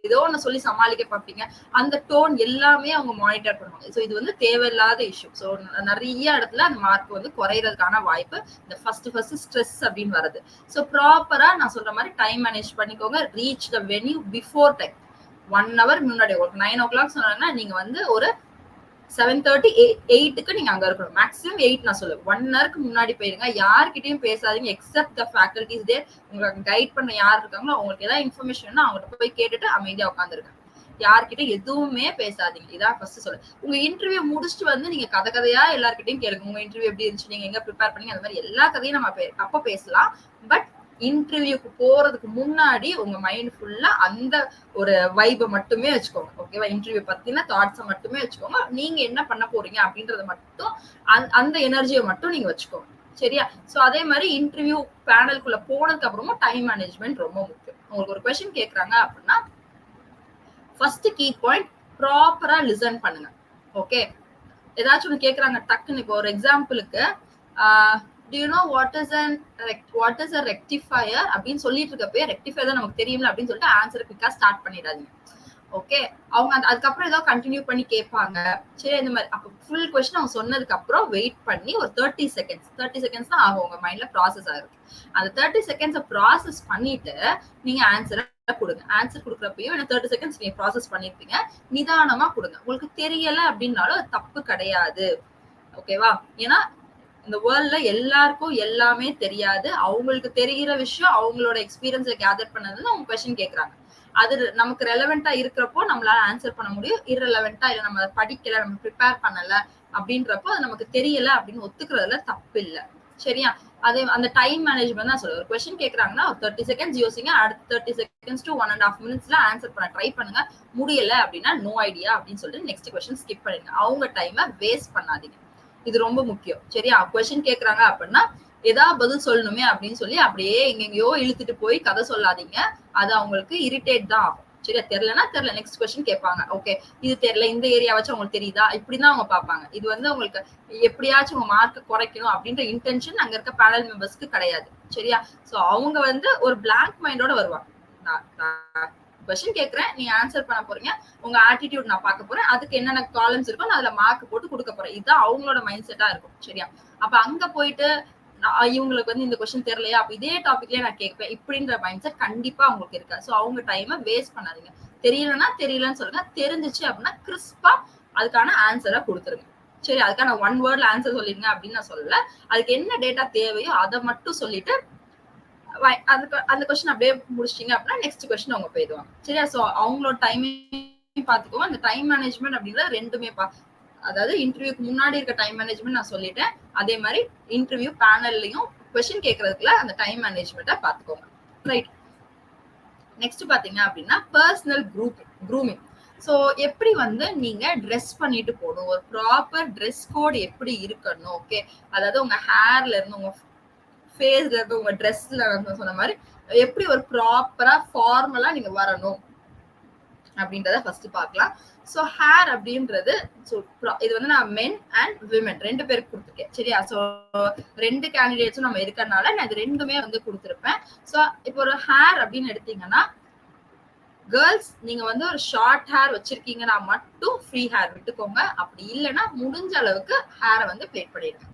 ஏதோ ஒன்னு சொல்லி சமாளிக்க பார்ப்பீங்க. அந்த டோன் எல்லாமே அவங்க மானிட்டர் பண்ணுவாங்க. சோ இது வந்து தேவையில்லாத இஷ்யூ. சோ நிறைய இடத்துல அந்த மார்க் வந்து குறையறதுக்கான வாய்ப்பு இந்த ஃபர்ஸ்ட் ஸ்ட்ரெஸ் அப்படின்னு வருது. சோ ப்ராப்பரா நான் சொல்ற மாதிரி டைம் மேனேஜ் பண்ணிக்கோங்க. Reach the venue before time. 1 hour முன்னாடி. ஒரு 9 o'clock சொன்னாங்கன்னா நீங்க வந்து ஒரு 7:30 8க்கு நீங்க அங்க இருக்கணும். மேக்ஸிமம் 8 நான் சொல்லுவேன். 1 hourக்கு முன்னாடி போயிருங்க. யார்கிட்டயும் பேசாதீங்க எக்ஸப்ட் த ஃபேக்கல்டிஸ் தேர். உங்களுக்கு கைட் பண்ண யார் இருக்காங்களோ அவங்களுக்கு ஏதாவது இன்ஃபர்மேஷன் அவங்ககிட்ட போய் கேட்டுட்டு அமைதியா உட்காந்துருங்க. யார்கிட்ட எதுவுமே பேசாதீங்க. இதான் ஃபர்ஸ்ட் சொல்ல. உங்க இன்டர்வியூ முடிச்சுட்டு வந்து நீங்க கதையா எல்லார்கிட்டையும் கேளுங்க. உங்க இன்டர்வியூ எப்படி இருந்துச்சு, நீங்க எங்க ப்ரிப்பேர் பண்ணீங்க, அந்த மாதிரி எல்லா கதையும் நம்ம அப்ப பேசலாம். பட் இன்டர்வியூக்கு போறதுக்கு முன்னாடி உங்க மைண்ட் ஃபுல்லா அந்த ஒரு வைபை மட்டுமே வச்சுக்கோங்க. ஓகேவா? இன்டர்வியூ பத்தின தாட்ஸை மட்டுமே வச்சுக்கோங்க. நீங்க என்ன பண்ண போறீங்க அப்படின்றத மட்டும் அந்த எனர்ஜியை மட்டும் நீங்க வச்சுக்கோங்க. சரியா? சோ அதே மாதிரி இன்டர்வியூ பேனலுக்குள்ள போனதுக்கு அப்புறமும் டைம் மேனேஜ்மெண்ட் ரொம்ப முக்கியம். உங்களுக்கு ஒரு கொஸ்டின் கேட்கறாங்க அப்படின்னா ஃபர்ஸ்ட் கீ பாயிண்ட் ப்ராப்பரா லிசன் பண்ணுங்க. ஓகே, ஏதாச்சும் ஒன்று கேட்கறாங்க டக்குன்னு. இப்போ ஒரு எக்ஸாம்பிளுக்கு do you know what is a rectifier அப்படின்னு சொல்லிட்டு இருக்கப்பே ரெக்டிஃபையர் தான் நமக்கு தெரியும்ல அப்படின்னு சொல்லிட்டு ஆன்சர் குயிக்கா ஸ்டார்ட் பண்ணிடாதீங்க. ஓகே, அவங்க அதுக்கப்புறம் ஏதோ கண்டினியூ பண்ணி கேட்பாங்க. சரி இந்த மாதிரி அப்ப ஃபுல் கொஸ்டின் அவங்க சொன்னதுக்கு அப்புறம் வெயிட் பண்ணி ஒரு 30 செகண்ட்ஸ் தான் ஆகும் உங்க மைண்ட்ல ப்ராசஸ் ஆகுது. அந்த 30 செகண்ட்ஸை ப்ராசஸ் பண்ணிட்டு நீங்க ஆன்சரை கொடுங்க. ஆன்சர் கொடுக்குறப்பையும் 30 செகண்ட்ஸ் நீங்க ப்ராசஸ் பண்ணிருப்பீங்க, நிதானமா கொடுங்க. உங்களுக்கு தெரியல அப்படின்னாலும் அது தப்பு கிடையாது. ஓகேவா? ஏன்னா இந்த வேர்ல்ட்ல எல்லாருக்கும் எல்லாமே தெரியாது. அவங்களுக்கு தெரிகிற விஷயம் அவங்களோட எக்ஸ்பீரியன்ஸ்ல கேதர் பண்ணதுன்னு அவங்க கொஸ்டின் கேட்கறாங்க. அது நமக்கு ரெலவெண்டா இருக்கிறப்போ நம்மளால ஆன்சர் பண்ண முடியும். இரலவெண்டா இல்ல நம்ம படிக்கல, நம்ம ப்ரிப்பேர் பண்ணல அப்படின்றப்போ அது நமக்கு தெரியல அப்படின்னு ஒத்துக்கிறதுல தப்பு இல்ல. சரியா? அதே அந்த டைம் மேனேஜ்மெண்ட் தான் சொல்லுவேன். ஒரு கொஸ்டின் கேட்கறாங்கன்னா ஒரு 30 செகண்ட்ஸ் யோசிங்க. அடுத்த 30 செகண்ட்ஸ் டு 1.5 மினிட்ஸ்ல ஆன்சர் பண்ண ட்ரை பண்ணுங்க. முடியல அப்படின்னா நோ ஐடியா அப்படின்னு சொல்லிட்டு நெக்ஸ்ட் கொஸ்டின் ஸ்கிப் பண்ணிடுங்க. அவங்க டைமை வேஸ்ட் பண்ணாதீங்க. இது ரொம்ப முக்கியம். சரியா? கொஸ்டின் கேட்கறாங்க அப்படின்னா ஏதாவது பதில் சொல்லணுமே அப்படின்னு சொல்லி அப்படியே எங்கெங்கயோ இழுத்துட்டு போய் கதை சொல்லாதீங்க. அது அவங்களுக்கு இரிட்டேட் தான் ஆகும். சரியா? தெரியலன்னா தெரியல, நெக்ஸ்ட் கொஸ்டின் கேட்பாங்க. ஓகே, இது தெரியல, இந்த ஏரியா வச்சு உங்களுக்கு தெரியுதா, இப்படிதான் அவங்க பார்ப்பாங்க. இது வந்து உங்களுக்கு எப்படியாச்சும் உங்க மார்க் குறைக்கணும் அப்படின்ற இன்டென்ஷன் அங்க இருக்க பேனல் மெம்பர்ஸ்க்கு கிடையாது. சரியா? சோ அவங்க வந்து ஒரு பிளாங்க் மைண்டோட வருவாங்க. கொஸ்டின் கேட்கறேன், நீங்க ஆன்சர் பண்ண போறீங்க, உங்க ஆட்டிடியூட் நான் பார்க்க போறேன், அதுக்கு என்னென்ன காலம்ஸ் இருக்கும் நான் அதுல மார்க் போட்டு கொடுக்க போறேன். இதுதான் அவங்களோட மைண்ட் செட்டா இருக்கும். சரியா? அப்ப அங்க போயிட்டு இவங்களுக்கு வந்து இந்த கொஸ்டின் தெரியலையா, அப்ப இதே டாபிக்லயே நான் கேட்பேன் இப்படின்ற மைண்ட் செட் கண்டிப்பா அவங்களுக்கு இருக்கா. சோ அவங்க டைமை வேஸ்ட் பண்ணாதீங்க. தெரியலன்னா தெரியலன்னு சொல்லுங்க. தெரிஞ்சிச்சு அப்படின்னா கிறிஸ்பா அதுக்கான ஆன்சரை கொடுத்துருங்க. சரி, அதுக்கான ஒன் வேர்ட்ல ஆன்சர் சொல்லிருங்க அப்படின்னு நான் சொல்லல. அதுக்கு என்ன டேட்டா தேவையோ அதை மட்டும் சொல்லிட்டு அந்த கொஸ்டின் அப்படியே முடிச்சிட்டீங்க அப்படின்னா நெக்ஸ்ட் கொஸ்டின் அவங்க போயிடுவாங்க. சரியா? சோ அவங்களோட டைமையும் பாத்துக்கோங்க. அந்த டைம் மேனேஜ்மெண்ட் அப்படின்றது ரெண்டுமே அதாவது இன்டர்வியூக்கு முன்னாடி இருக்க டைம் மேனேஜ்மெண்ட் நான் சொல்லிட்டேன். அதே மாதிரி இன்டர்வியூ பேனல்லையும் கொஸ்டின் கேட்கறதுக்குள்ள அந்த டைம் மேனேஜ்மெண்ட்டை பாத்துக்கோங்க. ரைட். நெக்ஸ்ட் பாத்தீங்க அப்படின்னா பர்சனல் க்ரூமிங். ஸோ எப்படி வந்து நீங்க ட்ரெஸ் பண்ணிட்டு போகணும், ஒரு ப்ராப்பர் ட்ரெஸ் கோட் எப்படி இருக்கணும். ஓகே, அதாவது உங்க ஹேர்ல இருந்து உங்க ஃபேஸ்ல இருந்து உங்க ட்ரெஸ்ல இருந்து சொன்ன மாதிரி எப்படி ஒரு ப்ராப்பரா ஃபார்மலா நீங்க வரணும் அப்படின்றத ஃபர்ஸ்ட் பார்க்கலாம். ஸோ ஹேர் அப்படின்றது இது வந்து நான் மென் அண்ட் விமன் ரெண்டு பேருக்கு கொடுத்துருக்கேன். சரியா? ஸோ ரெண்டு கேண்டிடேட்ஸும் நம்ம இருக்கறனால நான் இது ரெண்டுமே வந்து கொடுத்துருப்பேன். ஸோ இப்போ ஒரு ஹேர் அப்படின்னு எடுத்தீங்கன்னா கேர்ள்ஸ் நீங்க வந்து ஒரு ஷார்ட் ஹேர் வச்சிருக்கீங்கன்னா மட்டும் ஃப்ரீ ஹேர் விட்டுக்கோங்க. அப்படி இல்லைன்னா முடிஞ்ச அளவுக்கு ஹேரை வந்து பிளேட் பண்ணிடுங்க.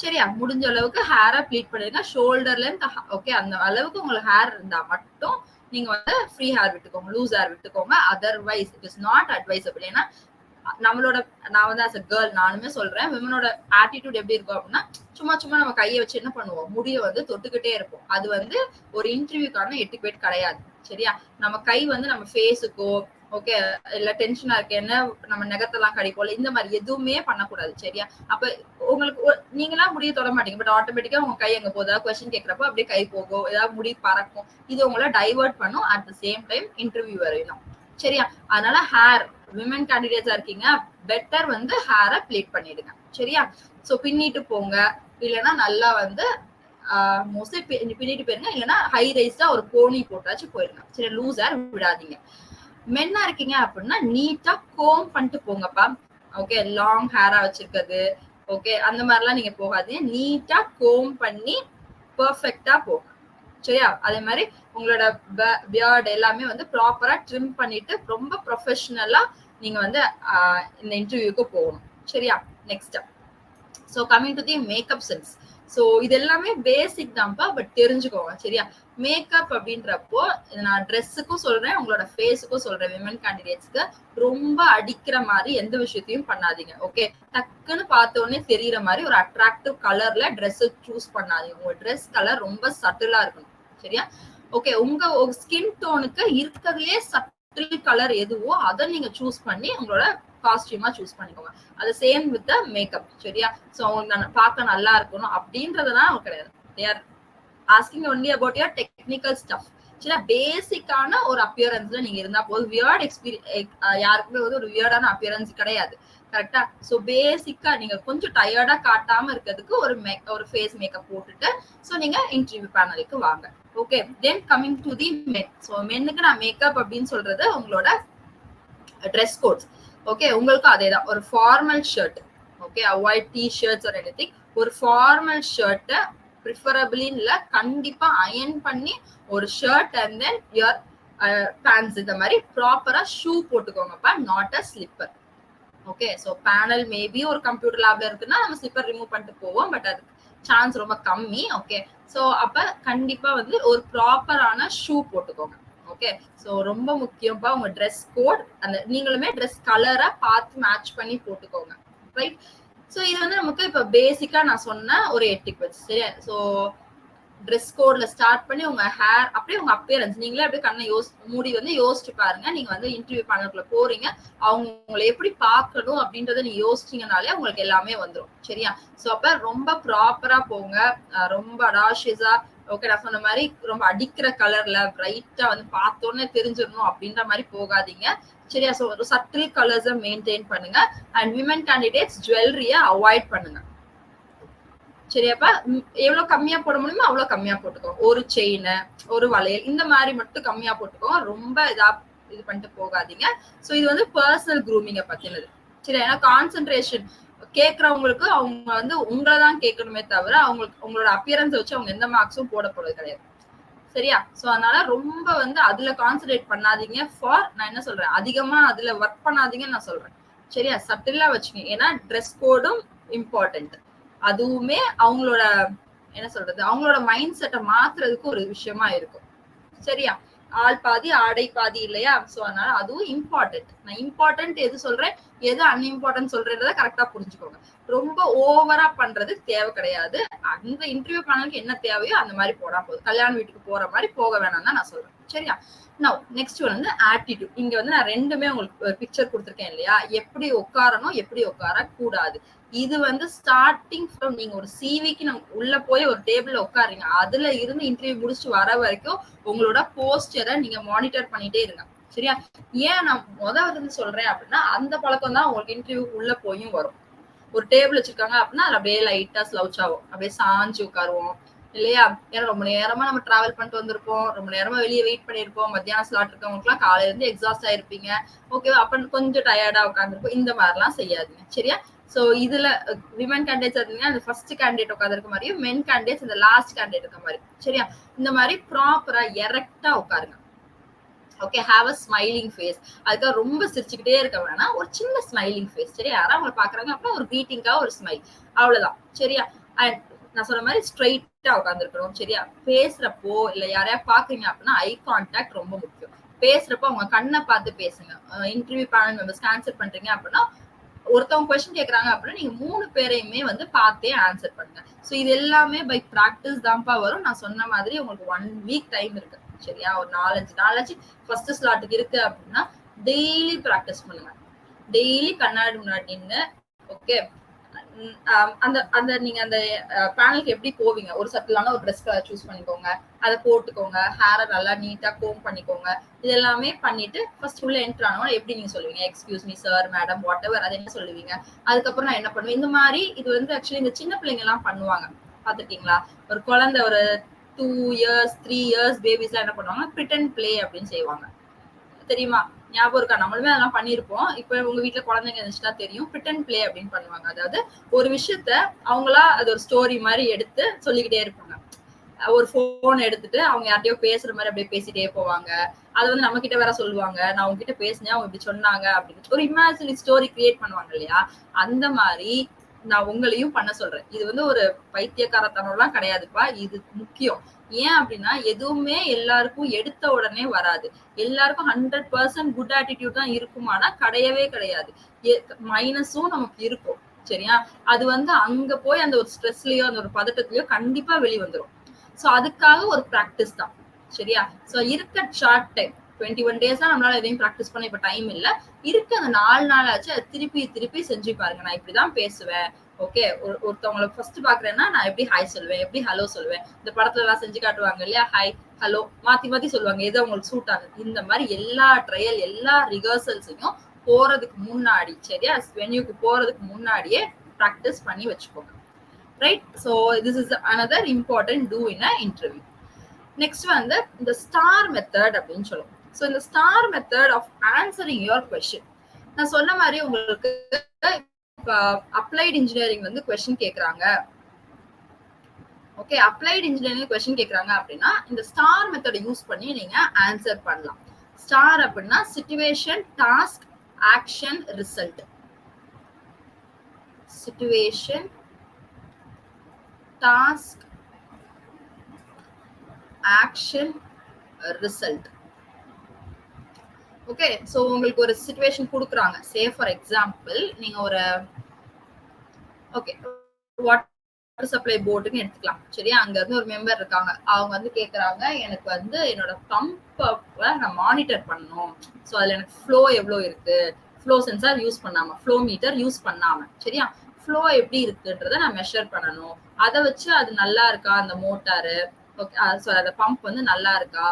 சரியா? முடிஞ்ச அளவுக்கு ஹேரை பிளீட் பண்ணிடுங்க. ஷோல்டர்ல இருந்து ஓகே அந்த அளவுக்கு உங்களுக்கு ஹேர் இருந்தா மட்டும் நீங்க வந்து ஃப்ரீ ஹேர் விட்டுக்கோங்க, லூஸ் ஹேர் விட்டுக்கோங்க. Otherwise it is not advisable. ஏன்னா நம்மளோட நான் வந்து ஆஸ் அ கேர்ள் நானுமே சொல்றேன், விமனோட ஆட்டிடியூட் எப்படி இருக்கும் அப்படின்னா சும்மா சும்மா நம்ம கையை வச்சு என்ன பண்ணுவோம், முடியை வந்து தொட்டுக்கிட்டே இருப்போம். அது வந்து ஒரு இன்டர்வியூக்கான எட்டிக்வேட் கிடையாது. சரியா? நம்ம கை வந்து நம்ம ஃபேஸுக்கோ ஓகே இல்ல டென்ஷனா இருக்கேன்னு நம்ம நகத்தெல்லாம் கடிப்போம், இந்த மாதிரி எதுவுமே பண்ணக்கூடாது. சரியா? அப்ப உங்களுக்கு நீங்களா முடிய தொட மாட்டீங்க, பட் ஆட்டோமேட்டிக்கா உங்க கை எங்க போதா கொஸ்டின் கேட்கறப்ப அப்படியே கை போகும், ஏதாவது முடி பறக்கும். இது உங்களை டைவர்ட் பண்ணும். At the same time interview வரையும். சரியா? அதனால ஹேர் விமன் கேண்டிடேட்ஸா இருக்கீங்க, பெட்டர் வந்து ஹேரை பிளீட் பண்ணிடுங்க. சரியா? சோ பின்னிட்டு போங்க, இல்லைன்னா நல்லா வந்து மோஸ்ட்லி பின்னிட்டு போயிருங்க, இல்லைன்னா ஹை ரைஸ்டா ஒரு போனி போட்டாச்சு போயிருங்க. சரி, லூஸ் ஹேர் விடாதீங்க. மென்னா இருக்கீங்க அப்படின்னா நீட்டா கோம் பண்ணிட்டு போங்கப்பா. ஓகே, லாங் ஹேரா வச்சிருக்கிறது ஓகே அந்த மாதிரிலாம் நீங்க போகாதீங்க. நீட்டா கோம் பண்ணி பெர்ஃபெக்டா போங்க. சரியா? அதே மாதிரி உங்களோட பியர்ட் எல்லாமே வந்து ப்ராப்பரா ட்ரிம் பண்ணிட்டு ரொம்ப ப்ரொஃபஷனலா நீங்க வந்து இந்த இன்டர்வியூக்கு போகணும். சரியா? Next so coming to the makeup sense. So இது எல்லாமே பேசிக் தான்ப்பா, பட் தெரிஞ்சுக்கோங்க. சரியா? மேக்கப் அப்படின்றப்போ நான் ட்ரெஸ்ஸுக்கும் சொல்றேன், உங்களோட ஃபேஸுக்கும் சொல்றேன். விமன் கேண்டிடேட்ஸ்க்கு ரொம்ப அடிக்கிற மாதிரி எந்த விஷயத்தையும் பண்ணாதீங்க. ஓகே, டக்குன்னு பார்த்த உடனே தெரியற மாதிரி ஒரு அட்ராக்டிவ் கலர்ல ட்ரெஸ் சூஸ் பண்ணாதீங்க. உங்க ட்ரெஸ் கலர் ரொம்ப சட்டிலா இருக்கணும். சரியா? ஓகே, உங்க ஸ்கின் டோனுக்கு இருக்கிறதுலே சட்டில் கலர் எதுவோ அதை நீங்க சூஸ் பண்ணி உங்களோட காஸ்டியூமா சூஸ் பண்ணிக்கோங்க. அது சேம் வித் மேக்கப். சரியா? சோ அவங்க பார்க்க நல்லா இருக்கணும் அப்படின்றதுலாம் கிடையாது. They are asking only about your technical stuff. சரியா? பேசிக்கான ஒரு அப்பியரன்ஸ்ல நீங்க இருந்தா போதும். வியர்ட் எக்ஸ்பீரியன்ஸ் யாருக்குமே வந்து ஒரு வியர்டான அப்பியரன்ஸ் கிடையாது. கரெக்டா? சோ பேசிக்கா நீங்க கொஞ்சம் டயர்டா காட்டாம இருக்கிறதுக்கு ஒரு ஃபேஸ் மேக்கப் போட்டுட்டு சோ நீங்க இன்டர்வியூ பேனலுக்கு வாங்க. Okay, then coming to the men. So மென்னுக்கு நான் மேக்கப் அப்படின்னு சொல்றது உங்களோட ட்ரெஸ் கோட்ஸ். ஓகே, உங்களுக்கு அதேதான் ஒரு formal shirt. Okay, avoid T-shirts or anything. ஒரு ஃபார்மல் ஷர்ட்டை ப்ரிஃபரபிளி இல்ல கண்டிப்பா அயன் பண்ணி ஒரு shirt and then your pants இந்த மாதிரி ப்ராப்பரா ஷூ போட்டுக்கோங்கப்பா, not a slipper. Okay, so panel maybe ஒரு கம்ப்யூட்டர் லேப்ல இருக்குன்னா நம்ம ஸ்லிப்பர் ரிமூவ் பண்ணிட்டு போவோம், பட் அதுக்கு சான்ஸ் ரொம்ப கம்மி. ஓகே, ஸோ அப்ப கண்டிப்பா வந்து ஒரு ப்ராப்பரான ஷூ போட்டுக்கோங்க. ஓகே, ஸோ ரொம்ப முக்கியம்ப்பா உங்க ட்ரெஸ் கோட், அந்த நீங்களுமே ட்ரெஸ் கலரை பார்த்து மேட்ச் பண்ணி போட்டுக்கோங்க. ரைட், ஸோ இது வந்து நமக்கு இப்போ பேசிக்கா நான் சொன்ன ஒரு எட்டிக்வெட்ஸ். சரியா, ஸோ ட்ரெஸ் கோட்ல ஸ்டார்ட் பண்ணி உங்க ஹேர், அப்படியே உங்க அப்பியரன்ஸ், நீங்களே அப்படியே கண்ணை மூடி வந்து யோசிச்சு பாருங்க. நீங்க வந்து இன்டர்வியூ பேனலுக்குள்ள போறீங்க, அவங்க உங்களை எப்படி பார்க்கணும் அப்படின்றத நீங்க யோசிச்சீங்கனாலே உங்களுக்கு எல்லாமே வந்துடும். சரியா, ஸோ அப்ப ரொம்ப ப்ராப்பரா போங்க, ரொம்ப அடாஷியஸா. ஓகே, நான் சொன்ன மாதிரி ரொம்ப அடிக்கிற கலர்ல பிரைட்டா வந்து பார்த்தோன்னே தெரிஞ்சிடணும் அப்படின்ற மாதிரி போகாதீங்க. சரியா, ஸோ ஒரு சட்டில் கலர்ஸை மெயின்டைன் பண்ணுங்க. அண்ட் விமன் கேண்டிடேட்ஸ் ஜுவல்லரியை அவாய்ட் பண்ணுங்க. சரியாப்பா, எவ்வளவு கம்மியா போட முடியுமோ அவ்வளவு கம்மியா போட்டுக்கோங்க. ஒரு செயின், ஒரு வளையல், இந்த மாதிரி மட்டும் கம்மியா போட்டுக்கோங்க. ரொம்ப இது பண்ணிட்டு போகாதீங்க. சோ இது வந்து பர்சனல் க்ரூமிங்க பத்தினது. சரி, ஏன்னா கான்சென்ட்ரேஷன் கேட்கறவங்களுக்கு அவங்க வந்து உங்களை தான் கேட்கணுமே தவிர அவங்களுக்கு உங்களோட அப்பியரன்ஸ் வச்சு அவங்க எந்த மார்க்ஸும் போட போறது கிடையாது. சரியா, சோ அதனால ரொம்ப வந்து அதுல கான்சென்ட்ரேட் பண்ணாதீங்க. நான் என்ன சொல்றேன், அதிகமா அதுல ஒர்க் பண்ணாதீங்கன்னு நான் சொல்றேன். சரியா, சட்டிலா வச்சுக்கோங்க. ஏன்னா ட்ரெஸ் கோடும் இம்பார்ட்டன்ட். அதுவுமே அவங்களோட என்ன சொல்றது, அவங்களோட மைண்ட் செட்டை மாத்துறதுக்கு ஒரு விஷயமா இருக்கும். சரியா, ஆள் பாதி ஆடை பாதி இல்லையா, சோ அதனால அதுவும் இம்பார்ட்டன்ட். நான் இம்பார்ட்டன்ட் எது சொல்றேன், எது அன்இம்பார்ட்டன்ட் சொல்றேன்றத கரெக்டா புரிஞ்சுக்கோங்க. ரொம்ப ஓவரா பண்றது தேவை கிடையாது. அந்த இன்டர்வியூ பண்ணலுக்கு என்ன தேவையோ அந்த மாதிரி போனா போதும். கல்யாண வீட்டுக்கு போற மாதிரி போக வேணாம் தான் நான் சொல்றேன். சரியா, நவ் நெக்ஸ்ட் வந்து ஆட்டிடியூட். இங்க வந்து நான் ரெண்டுமே உங்களுக்கு பிக்சர் கொடுத்துருக்கேன் இல்லையா, எப்படி உட்காரணும் எப்படி உட்கார கூடாது. இது வந்து ஸ்டார்டிங் ஃப்ரம் நீங்க ஒரு சிவிக்கு நம்ம உள்ள போய் ஒரு டேபிள்ல உட்காருங்க, அதுல இருந்து இன்டர்வியூ முடிச்சு வர வரைக்கும் உங்களோட போஸ்டரை நீங்க மானிட்டர் பண்ணிட்டே இருங்க. சரியா, ஏன் நான் இருந்து சொல்றேன் அப்படின்னா, அந்த பழக்கம் தான் உங்களுக்கு இன்டர்வியூ உள்ள போயும் வரும். ஒரு டேபிள் வச்சிருக்காங்க அப்படின்னா அதுல அப்படியே லைட்டா ஸ்லவுச் ஆகும், அப்படியே சாஞ்சு உட்காருவோம் இல்லையா. ஏன்னா ரொம்ப நேரமா நம்ம டிராவல் பண்ணிட்டு வந்திருப்போம், ரொம்ப நேரமா வெளியே வெயிட் பண்ணிருப்போம், மத்தியானம் ஸ்லாட் இருக்கவங்களுக்கு எல்லாம் காலையில இருந்து எக்ஸாஸ்ட் ஆயிருப்பீங்க. ஓகே, அப்ப கொஞ்சம் டயர்டா உட்காந்துருப்போம். இந்த மாதிரிலாம் செய்யாதீங்க. சரியா, சோ இதுல விமன் கேண்டிடேட்ஸ் இருந்தீங்கன்னா அந்த ஃபர்ஸ்ட் கேண்டிடேட் உட்காந்துருக்க மாதிரியும், மென் கேண்டிடேட்ஸ் இந்த லாஸ்ட் கேண்டிடேட் இருக்க மாதிரி. சரியா, இந்த மாதிரி ப்ராப்பரா எரெக்டா உட்காருங்க. Okay, have a smiling face. அதுக்காக ரொம்ப சிரிச்சுக்கிட்டே இருக்க வேணாம், ஒரு சின்ன ஸ்மைலிங் ஃபேஸ். சரியா, யாராவது அவங்களை பாக்குறாங்க அப்படின்னா ஒரு கிரீட்டிங்காக ஒரு ஸ்மைல், அவ்வளவுதான். சரியா, அண்ட் நான் சொன்ன மாதிரி ஸ்ட்ரைட்டா உட்காந்துருக்கணும். சரியா, பேசுறப்போ இல்ல யாரையா பாக்குறீங்க அப்படின்னா ஐ கான்டாக்ட் ரொம்ப முக்கியம். பேசுறப்போ அவங்க கண்ணை பார்த்து பேசுங்க. இன்டர்வியூ பேனல் மெம்பர்ஸ் ஆன்சர் பண்றீங்க அப்படின்னா ஒருத்தவங்க கொஸ்டின் கேக்குறாங்க அப்படின்னா நீங்க 3 பேரையுமே வந்து பார்த்தே ஆன்சர் பண்ணுங்க. சோ இது எல்லாமே பை பிராக்டிஸ் தான்ப்பா வரும். நான் சொன்ன மாதிரி உங்களுக்கு 1 வீக் டைம் இருக்கு. சரியா, ஒரு 4-5 நாளாச்சு ஃபர்ஸ்ட் ஸ்லாட்டுக்கு இருக்கு அப்படின்னா டெய்லி பிராக்டிஸ் பண்ணுங்க. டெய்லி கண்ணாடி முன்னாடி நின்று, ஓகே, அந்த அந்த நீங்க அந்த பேனலுக்கு எப்படி போவீங்க, ஒரு சட்டிலான ஒரு ட்ரெஸ் கலர் சூஸ் பண்ணிக்கோங்க, அதை போட்டுக்கோங்க, ஹேரை நல்லா நீட்டா கோம் பண்ணிக்கோங்க. இது எல்லாமே பண்ணிட்டு ஃபர்ஸ்ட் உள்ள என்டர் ஆனோட எப்படி நீங்க சொல்லுவீங்க, excuse me sir, madam, whatever, அதை என்ன சொல்லுவீங்க. அதுக்கப்புறம் நான் என்ன பண்ணுவேன், இந்த மாதிரி இது வந்து ஆக்சுவலி இந்த சின்ன பிள்ளைங்க எல்லாம் பண்ணுவாங்க, பாத்துருக்கீங்களா. ஒரு குழந்தை ஒரு 2 years 3 years பேபிஸ் என்ன பண்ணுவாங்க, பிரிட்டன் பிளே அப்படின்னு செய்வாங்க. தெரியுமா, ஞாபகம் இருக்கா, நம்மளுமே அதெல்லாம் பண்ணிருப்போம். இப்ப உங்க வீட்டுல குழந்தைங்க இருந்துச்சுன்னா தெரியும், பிரிட்டன் பிளே அப்படின்னு பண்ணுவாங்க. அதாவது ஒரு விஷயத்த அவங்களா அது ஒரு ஸ்டோரி மாதிரி எடுத்து சொல்லிக்கிட்டே இருப்பாங்க. ஒரு போன் எடுத்துட்டு அவங்க யார்ட்டையோ பேசுற மாதிரி அப்படியே பேசிட்டே போவாங்க. அது வந்து நம்ம கிட்ட வேற சொல்லுவாங்க, நான் உங்ககிட்ட பேசினேன் அவங்க இப்படி சொன்னாங்க அப்படின்னு ஒரு இமேஜினரி ஸ்டோரி கிரியேட் பண்ணுவாங்க இல்லையா. அந்த மாதிரி நான் உங்களையும் பண்ண சொல்றேன். இது வந்து ஒரு பைத்தியக்காரத்தனம் எல்லாம் கிடையாதுப்பா, இது முக்கியம். ஏன் அப்படின்னா எதுவுமே எல்லாருக்கும் எடுத்த உடனே வராது. எல்லாருக்கும் 100% குட் ஆட்டிடியூட் தான் இருக்குமானா கிடையவே கிடையாது. மைனஸும் நமக்கு இருக்கும். சரியா, அது வந்து அங்க போய் அந்த ஒரு ஸ்ட்ரெஸ்லயோ அந்த ஒரு பதட்டத்திலயோ கண்டிப்பா வெளிவந்துரும். சோ அதுக்காக ஒரு பிராக்டிஸ் தான். சரியா, சோ இருக்க ஷார்ட் டைம் 21 days தான் நம்மளால எதையும் பிராக்டிஸ் பண்ண இப்ப டைம் இல்ல. இருக்கு அந்த 4 நாள் ஆச்சு, அதை திருப்பி திருப்பி செஞ்சு பாருங்க. நான் இப்படிதான் பேசுவேன். ஓகே, ஒருத்தவங்களை ஃபர்ஸ்ட் பாக்குறேன்னா நான் எப்படி ஹாய் சொல்லுவேன், எப்படி ஹலோ சொல்லுவேன். இந்த படத்துல எல்லாம் செஞ்சு காட்டுவாங்க இல்லையா, ஹாய் ஹலோ மாத்தி மாத்தி சொல்லுவாங்க, எது அவங்களுக்கு சூட் ஆகுது. இந்த மாதிரி எல்லா ட்ரையல் எல்லா ரிஹர்சல்ஸையும் போறதுக்கு முன்னாடி, சரியா, வென்யூக்கு போறதுக்கு முன்னாடியே பிராக்டிஸ் பண்ணி வச்சுக்கோங்க. Right, so this is another important do in a interview. Next வந்து இந்த ஸ்டார் மெத்தட் அப்படின்னு சொல்லுவோம். ஸோ இந்த star method of answering your question, நான் சொன்ன மாதிரி உங்களுக்கு அப்ளைட் இன்ஜினியரிங் வந்து கொஸ்டின் கேட்கறாங்க. ஓகே, அப்ளைட் இன்ஜினியரிங் கொஸ்டின் கேட்கறாங்க அப்படின்னா இந்த ஸ்டார் மெத்தட் யூஸ் பண்ணி நீங்க ஆன்சர் பண்ணலாம். ஸ்டார் அப்படின்னா situation, task, action, result. Situation, task, action, result. Okay, so உங்களுக்கு ஒரு சிச்சுவேஷன் கொடுக்குறாங்க. சே ஃபார் எக்ஸாம்பிள் நீங்க ஒரு ஓகே வாட்டர் சப்ளை போர்டுன்னு எடுத்துக்கலாம். சரியா, அங்க இருந்து ஒரு மெம்பர் இருக்காங்க. அவங்க வந்து கேக்குறாங்க, எனக்கு வந்து என்னோட பம்பை நான் மானிட்டர் பண்ணணும். ஸோ அதுல எனக்கு ஃப்ளோ எவ்வளோ இருக்கு, ஃப்ளோ சென்சார் யூஸ் பண்ணாம, ஃப்ளோ மீட்டர் யூஸ் பண்ணாம, சரியா, ஃப்ளோ எப்படி இருக்குன்றத நான் மெஷர் பண்ணணும். அதை வச்சு அது நல்லா இருக்கா அந்த மோட்டாரு, அந்த பம்ப் வந்து நல்லா இருக்கா,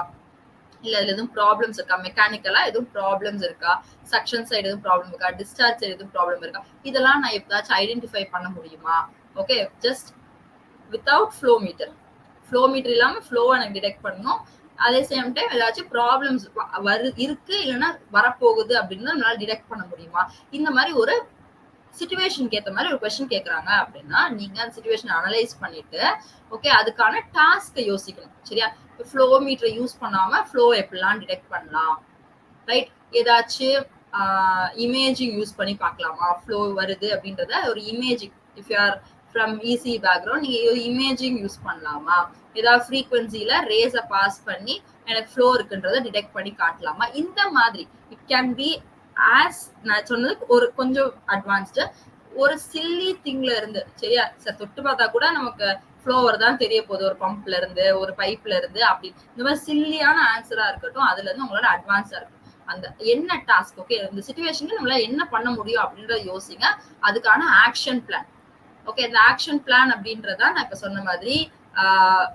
இல்ல அதுல எதுவும் ப்ராப்ளம்ஸ் இருக்கா, மெக்கானிக்கலா எதுவும் ப்ராப்ளம்ஸ் இருக்கா, சக்ஷன் சைடு எதுவும் ப்ராப்ளம் இருக்கா, டிஸ்சார்ஜ் சைடு எதுவும் ப்ராப்ளம் இருக்கா, இதெல்லாம் நான் எப்பதாச்சும் ஐடென்டிஃபை பண்ண முடியுமா? Okay, just without flow metre, flow metre இல்லாம ஃப்ளோ எனக்கு டிடெக்ட் பண்ணணும். அதே சேம் டைம் ஏதாச்சும் ப்ராப்ளம்ஸ் இருக்கு இல்லைன்னா வரப்போகுது அப்படின்னு நம்மளால டிடெக்ட் பண்ண முடியுமா? இந்த மாதிரி ஒரு சிச்சுவேஷனுக்கு ஏற்ற மாதிரி ஒரு கொஸ்டின் கேட்கறாங்க அப்படின்னா நீங்க அந்த சிச்சுவேஷன் அனலைஸ் பண்ணிட்டு ஓகே அதுக்கான டாஸ்க்கை யோசிக்கணும். சரியா, ஃப்ளோ மீட்டரை யூஸ் பண்ணாம ஃப்ளோ எப்படிலாம் டிடெக்ட் பண்ணலாம், ரைட், ஏதாச்சும் இமேஜிங் யூஸ் பண்ணி பார்க்கலாமா, ஃப்ளோ வருது அப்படின்றத ஒரு imaging, if you are from EC background நீங்க இமேஜிங் யூஸ் பண்ணலாமா, ஏதாவது ஃப்ரீக்வன்சில ரேஸை பாஸ் பண்ணி எனக்கு ஃப்ளோ இருக்குன்றத டிடெக்ட் பண்ணி காட்டலாமா. இந்த மாதிரி இட் கேன் பி ஆஸ் நான் சொன்னது ஒரு கொஞ்சம் அட்வான்ஸ்டு, ஒரு சில்லி திங்ல இருந்து, சரியா, சார் தொட்டு பார்த்தா கூட நமக்கு ஃப்ளோவர் தான் தெரிய போகுது, ஒரு பம்ப்ல இருந்து ஒரு பைப்ல இருந்து, அப்படி இந்த மாதிரி சில்லியான ஆன்சரா இருக்கட்டும், அதுல இருந்து உங்களோட அட்வான்ஸா இருக்கும். அந்த என்ன டாஸ்க், ஓகே இந்த சிச்சுவேஷனுக்கு நம்மளால என்ன பண்ண முடியும் அப்படின்றத யோசிங்க. அதுக்கான ஆக்ஷன் பிளான். ஓகே, இந்த ஆக்ஷன் பிளான் அப்படின்றத நான் இப்ப சொன்ன மாதிரி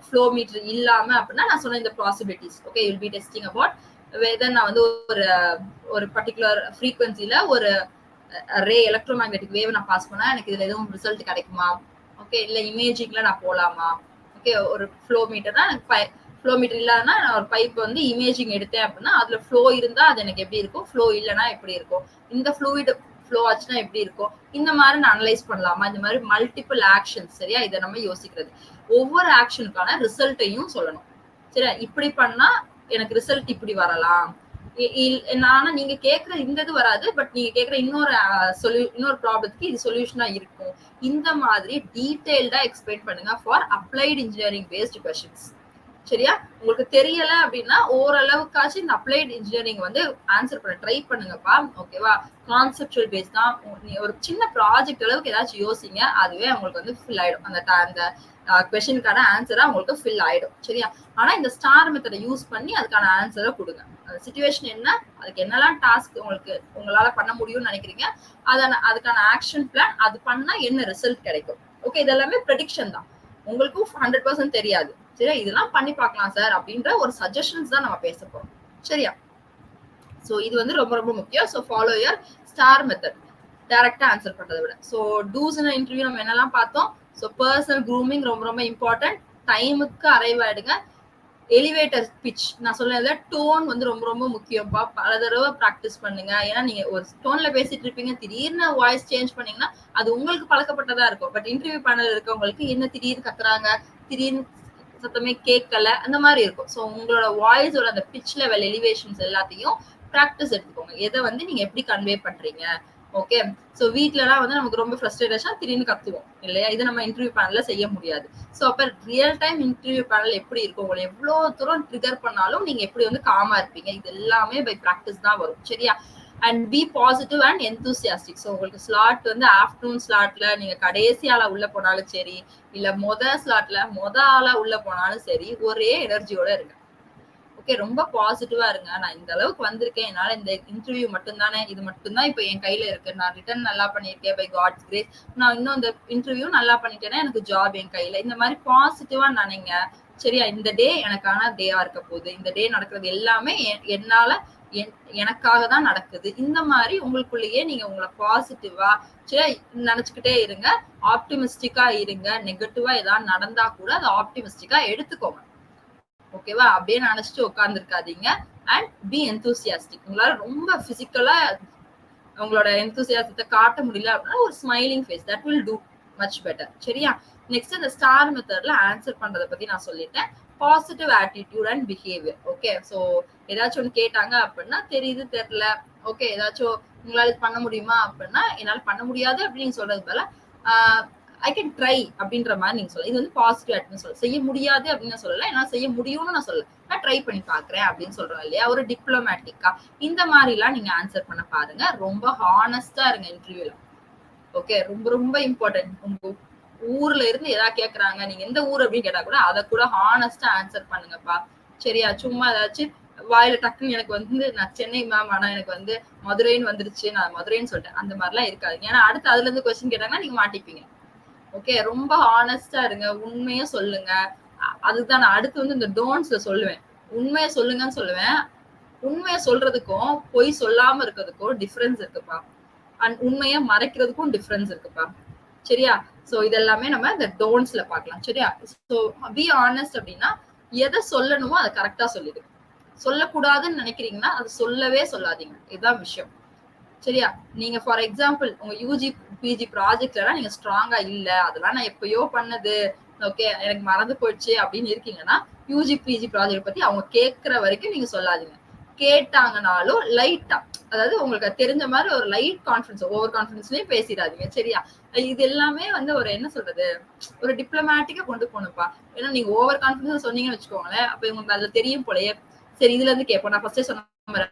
ஃப்ளோ மீட்டர் இல்லாம அப்படின்னா நான் சொன்ன இந்த possibilities. Okay, will be testing about weather நான் வந்து ஒரு பர்டிகுலர் ஃப்ரீக்வன்சில ஒரு ரே எலக்ட்ரோ மேக்னெட்டிக் வேவ் நான் பாஸ் பண்ணா எனக்கு இதுல எதுவும் ரிசல்ட் கிடைக்குமா, ஓகே, இல்ல இமேஜிங்ல நான் போலாமா, ஓகே, ஒரு ஃப்ளோ மீட்டர்னா எனக்கு ஃப்ளோ மீட்டர் இல்லாதனா நான் ஒரு பைப் வந்து இமேஜிங் எடுத்தேன் அப்படின்னா அதுல ஃப்ளோ இருந்தா அது எனக்கு எப்படி இருக்கும், ஃப்ளோ இல்லைன்னா எப்படி இருக்கும், இந்த ஃப்ளூயிட் ஃப்ளோ ஆச்சுன்னா எப்படி இருக்கும், இந்த மாதிரி நான் அனலைஸ் பண்ணலாமா. இந்த மாதிரி மல்டிபிள் ஆக்ஷன்ஸ், சரியா, இதை நம்ம யோசிக்கிறது. ஒவ்வொரு ஆக்ஷனுக்கான ரிசல்ட்டையும் சொல்லணும். சரியா, இப்படி பண்ணா எனக்கு ரிசல்ட் இப்படி வரலாம், ஆனா நீங்க கேக்குற இந்த இது வராது, பட் நீங்க கேக்குற இன்னொரு ப்ராப்ளத்துக்கு இது சொல்யூஷனா இருக்கும். இந்த மாதிரி டீடைல்டா எக்ஸ்பிளைன் பண்ணுங்க for applied engineering paste questions. சரியா, உங்களுக்கு தெரியல அப்படின்னா ஓரளவுக்காச்சும் இந்த அப்ளைட் இன்ஜினியரிங் வந்து ஆன்சர் பண்ண ட்ரை பண்ணுங்கப்பா. ஓகேவா, கான்செப்சுவல் பேஸ் தான். ஒரு சின்ன ப்ராஜெக்ட் அளவுக்கு ஏதாச்சும் யோசிங்க, அதுவே உங்களுக்கு வந்து ஃபில் ஆயிடும். அந்த கொஸ்டினுக்கான ஆன்சரா உங்களுக்கு ஃபில் ஆயிடும். சரியா, ஆனா இந்த ஸ்டார் மெத்தடை யூஸ் பண்ணி அதுக்கான ஆன்சரை கொடுங்க. அந்த சிச்சுவேஷன் என்ன, அதுக்கு என்னெல்லாம் டாஸ்க் உங்களால பண்ண முடியும்னு நினைக்கிறீங்க, அதுக்கான ஆக்ஷன் பிளான், அது பண்ணா என்ன ரிசல்ட் கிடைக்கும். ஓகே, இதெல்லாமே ப்ரெடிக்ஷன் தான், உங்களுக்கும் 100% தெரியாது. சரியா, இதெல்லாம் பண்ணி பார்க்கலாம் சார் அப்படின்ற ஒரு சஜஷன்ஸ் தான் நம்ம பேச போறோம். சரியா, சோ இது வந்து ரொம்ப ரொம்ப முக்கியம். So follow your star method, டைரக்டா ஆன்சர் பண்றதை விட. சோ டூஸ் இன் இன்டர்வியூ நம்ம என்னெல்லாம் பார்த்தோம். சோ பர்சனல் க்ரூமிங் ரொம்ப ரொம்ப இம்பார்ட்டன்ட், டைமுக்கு அரைவ் ஆயிடுங்க. எலிவேட்டர் பிச் நான் சொன்னதுல டோன் வந்து ரொம்ப ரொம்ப முக்கியம்ப்பா. பல தடவை ப்ராக்டிஸ் பண்ணுங்க. ஏன்னா நீங்க ஒரு டோன்ல பேசிட்டு இருப்பீங்க, திடீர்னு வாய்ஸ் சேஞ்ச் பண்ணீங்கன்னா அது உங்களுக்கு பழக்கப்பட்டதா இருக்கும். பட் இன்டர்வியூ பேனல் இருக்கவங்களுக்கு என்ன திடீர்னு கத்துறாங்க, திடீர்னு சத்தமே கேட்கல, அந்த மாதிரி இருக்கும். ஸோ உங்களோட வாய்ஸோட அந்த பிச் லெவல் எலிவேஷன்ஸ் எல்லாத்தையும் ப்ராக்டிஸ் எடுத்துக்கோங்க. எதை வந்து நீங்க எப்படி கன்வே பண்றீங்க. ஓகே, ஸோ வீட்லலாம் வந்து நமக்கு ரொம்ப ஃப்ரஸ்ட்ரேஷன் திடீர்னு கத்துவோம் இல்லையா, இது நம்ம இன்டர்வியூ பேனல்ல செய்ய முடியாது. ஸோ அப்ப ரியல் டைம் இன்டர்வியூ பேனல் எப்படி இருக்கும், உங்களை எவ்வளவு தூரம் ட்ரிகர் பண்ணாலும் நீங்க எப்படி வந்து காமா இருப்பீங்க, இது எல்லாமே பை ப்ராக்டிஸ் தான் வரும். சரியா, and be positive and enthusiastic. So உங்களுக்கு ஸ்லாட் வந்து ஆஃப்டர்நூன் ஸ்லாட்ல நீங்க கடைசி ஆளா உள்ள போனாலும் சரி, இல்ல ஸ்லாட்ல ஆளா உள்ள போனாலும் சரி, ஒரே எனர்ஜியோட இருங்க. ஓகே, ரொம்ப பாசிட்டிவா இருங்க. நான் இந்த அளவுக்கு வந்திருக்கேன், என்னால இந்த இன்டர்வியூ மட்டும்தானே, இது மட்டும்தான் இப்ப என் கையில இருக்கு, நான் ரிட்டர்ன் நல்லா பண்ணிருக்கேன் பை காட்ஸ் கிரேஸ், நான் இன்னும் இந்த இன்டர்வியூ நல்லா பண்ணிட்டேன்னா எனக்கு ஜாப் என் கையில, இந்த மாதிரி பாசிட்டிவா நினைங்க. சரியா, இந்த டே எனக்கான டேயா இருக்க போகுது, இந்த டே நடக்கிறது எல்லாமே என்னால எனக்காக தான் நடக்குது. இந்த மாதிரி உங்களுக்குள்ளேயே நீங்க உங்களை பாசிட்டிவா சரி நினைச்சுக்கிட்டே இருங்க. ஆப்டிமிஸ்டிக்கா இருங்க. நெகட்டிவா ஏதாவது நடந்தா கூட அதை ஆப்டிமிஸ்டிக்கா எடுத்துக்கோங்க. ஓகேவா, அப்படியே நினைச்சிட்டு உட்கார்ந்து இருக்காதீங்க. And be enthusiastic. உங்களால ரொம்ப பிசிக்கலா உங்களோட எந்தூசியாசத்தை காட்ட முடியல அப்படின்னா ஒரு smiling face, that will do much better. சரியா, நெக்ஸ்ட் இந்த ஸ்டார் மெத்தட்ல ஆன்சர் பண்றதை பத்தி நான் சொல்லிட்டேன். Positive attitude and behaviour. Okay, so ஏதாச்சும் ஒன்று கேட்டாங்க அப்படின்னா தெரியுது தெரியல, ஓகே ஏதாச்சும் உங்களால பண்ண முடியுமா அப்படின்னா என்னால பண்ண முடியாது அப்படின்னு நீங்க சொல்றது போல ஐ கேன் ட்ரை அப்படின்ற மாதிரி நீங்க சொல்ல. இது வந்து பாசிட்டிவ் ஆட்டிடியூட் சொல்ல. செய்ய முடியாது அப்படின்னு சொல்லல, என்னால செய்ய முடியும்னு நான் சொல்ல, நான் ட்ரை பண்ணி பாக்குறேன் அப்படின்னு சொல்றோம் இல்லையா, ஒரு டிப்ளமேட்டிக்கா. இந்த மாதிரி எல்லாம் நீங்க ஆன்சர் பண்ண பாருங்க. ரொம்ப ஹானஸ்டா இருங்க இன்டர்வியூல. ஓகே, ரொம்ப ரொம்ப இம்பார்ட்டன்ட். உங்க ஊர்ல இருந்து ஏதாவது கேக்குறாங்க, நீங்க எந்த ஊர் அப்படின்னு கேட்டா கூட அதை கூட ஹானஸ்டா ஆன்சர் பண்ணுங்கப்பா. சரியா, சும்மா ஏதாச்சும் வாயில டக்குன்னு எனக்கு வந்து நான் சென்னை மேம், ஆனா எனக்கு வந்து மதுரைன்னு வந்துருச்சு, நான் மதுரைன்னு சொல்லிட்டேன், அந்த மாதிரிலாம் இருக்காது. ஏன்னா அடுத்து அதுல இருந்து கொஸ்டின் கேட்டாங்கன்னா நீங்க மாட்டிப்பீங்க. ஓகே, ரொம்ப ஹானஸ்டா இருங்க, உண்மையா சொல்லுங்க. அதுதான் நான் அடுத்து வந்து இந்த டோன்ட்ஸ்ல சொல்லுவேன். உண்மையை சொல்லுங்கன்னு சொல்லுவேன். உண்மையை சொல்றதுக்கும் பொய் சொல்லாம இருக்கிறதுக்கும் டிஃபரன்ஸ் இருக்குப்பா. அண்ட் உண்மையை மறைக்கிறதுக்கும் டிஃபரன்ஸ் இருக்குப்பா. சரியா, சோ இதெல்லாமே நம்ம இந்த டோன்ட்ஸ்ல பார்க்கலாம். சரியா, சோ பி ஆனஸ்ட் அப்படின்னா எதை சொல்லணுமோ அதை கரெக்டா சொல்லிடு. சொல்லக்கூடாதுன்னு நினைக்கிறீங்கன்னா அது சொல்லவே சொல்லாதீங்க. இதுதான் விஷயம். சரியா, நீங்க ஃபார் எக்ஸாம்பிள் உங்க யூஜி பிஜி ப்ராஜெக்ட்லாம் நீங்க ஸ்ட்ராங்கா இல்ல, அதெல்லாம் நான் எப்பயோ பண்ணது, ஓகே எனக்கு மறந்து போயிடுச்சு அப்படின்னு இருக்கீங்கன்னா யூஜி பிஜி ப்ராஜெக்ட் பத்தி அவங்க கேட்கிற வரைக்கும் நீங்க சொல்லாதீங்க. கேட்டாங்கனாலும் லைட்டா, அதாவது உங்களுக்கு தெரிஞ்ச மாதிரி ஒரு லைட் கான்ஃபிடன்ஸ், ஓவர் கான்ஃபிடன்ஸ்லயும் பேசிடாதீங்க. சரியா, இது எல்லாமே வந்து ஒரு என்ன சொல்றது, ஒரு டிப்ளமேட்டிக்கா கொண்டு போகணும்ப்பா. ஏன்னா நீங்க ஓவர் கான்ஃபிடன்ஸ் சொன்னீங்கன்னு வச்சுக்கோங்களேன், அப்ப உங்களுக்கு அதுல தெரியும் போலயே. சரி, இதுல இருந்து கேட்போம். நான் ஃபர்ஸ்டே சொன்ன